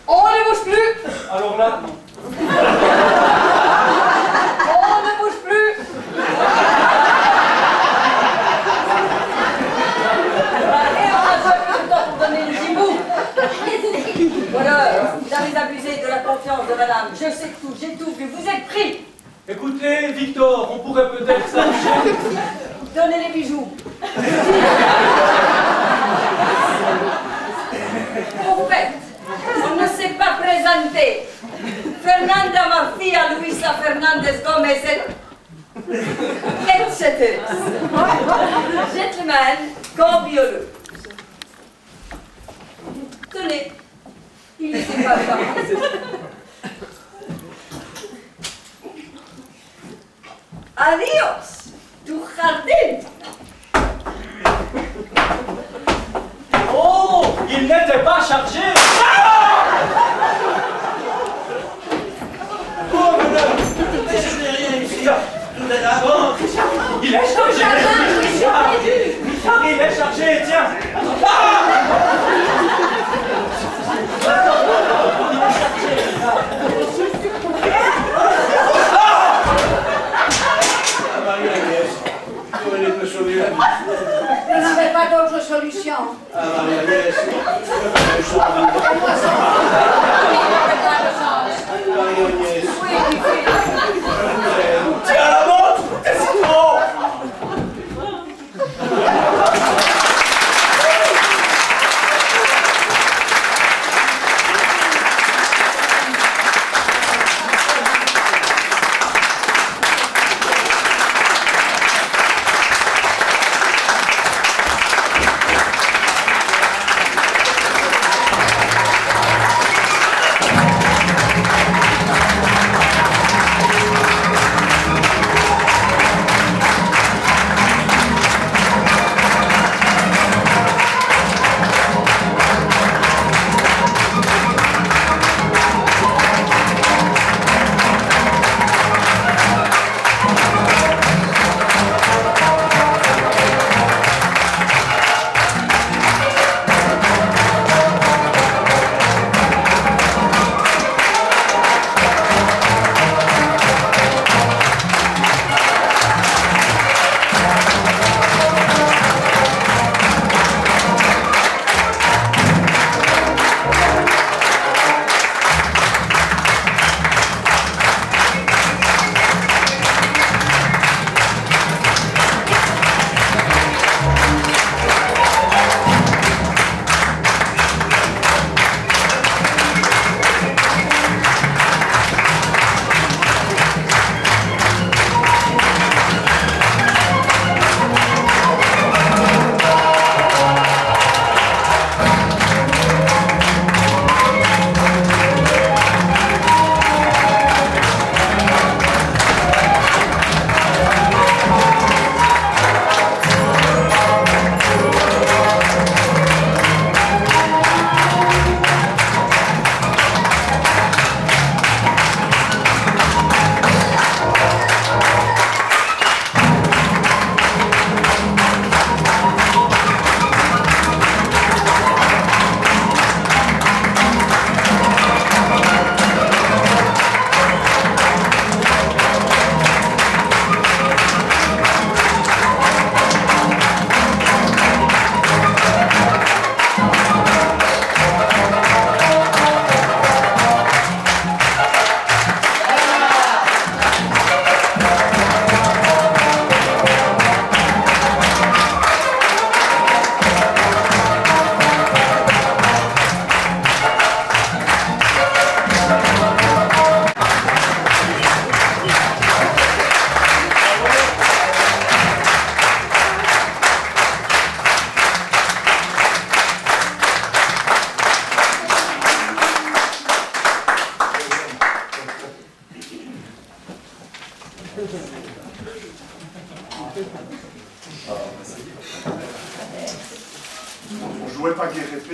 On ne bouge plus! Alors là, non. On ne bouge plus! Et on a pas plus de temps pour donner le gibou! Voilà, vous avez abusé de la confiance de madame. Je sais tout, j'ai tout vu, vous êtes pris! Écoutez, Victor, on pourrait peut-être s'arranger. Donnez les bijoux! Au fait, on ne s'est pas présenté. Fernanda, ma fille, à Luisa Fernandez Gomez, etc. Gentleman, cambrioleux. Tenez, il n'était pas là. Adios, tu jardin. Oh, il n'était pas chargé. Oh, madame. Mais je n'ai rien ici. Tout est là. Oh, Richard, il est chargé. Richard, il est chargé, tiens. Ah!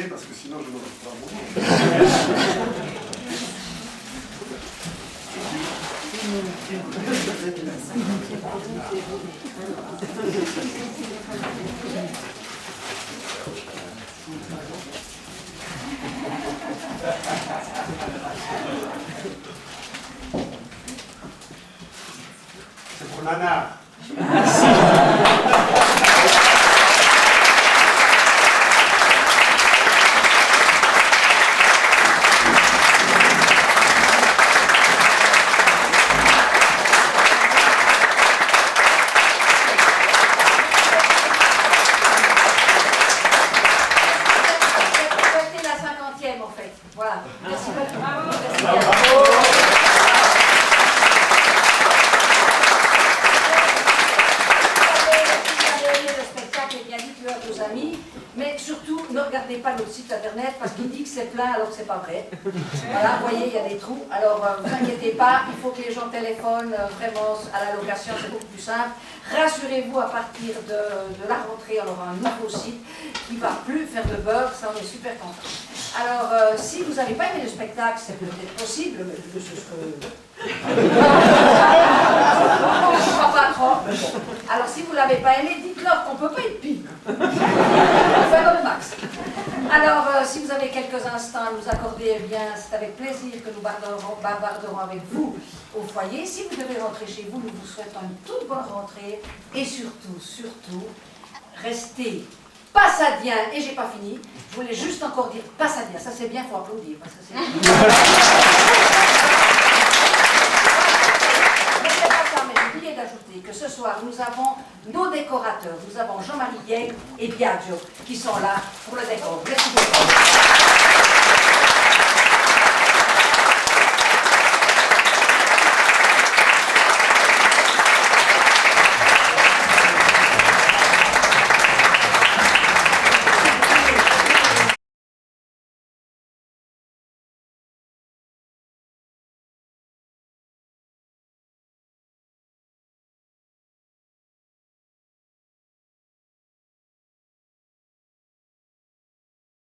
terminer parce que sinon je n'aurai pas à mourir. C'est pour Nana. C'était la 50e en fait. Voilà. Merci beaucoup. Merci. Vos amis, mais surtout ne regardez pas notre site internet parce qu'il dit que c'est plein alors que c'est pas vrai. Voilà, vous voyez, il y a des trous. Alors vous inquiétez pas, il faut que les gens téléphonent vraiment à la location, c'est beaucoup plus simple. Rassurez-vous, à partir de la rentrée, on aura un nouveau site qui ne va plus faire de bug, ça on est super content. Alors si vous n'avez pas aimé le spectacle, c'est peut-être possible, mais je sais ce que... Je crois pas trop. Alors si vous ne l'avez pas aimé, dites-leur qu'on ne peut pas être pire. On fait notre max. Alors si vous avez quelques instants à nous accorder, eh bien c'est avec plaisir que nous bavarderons avec vous au foyer. Si vous devez rentrer chez vous, nous vous souhaitons une toute bonne rentrée et surtout, restez passadiens. Et j'ai pas fini, je voulais juste encore dire passadiens, ça c'est bien, il faut applaudir parce que c'est... J'ai oublié d'ajouter que ce soir, nous avons nos décorateurs. Nous avons Jean-Marie Yeg et Biagio qui sont là pour le décor.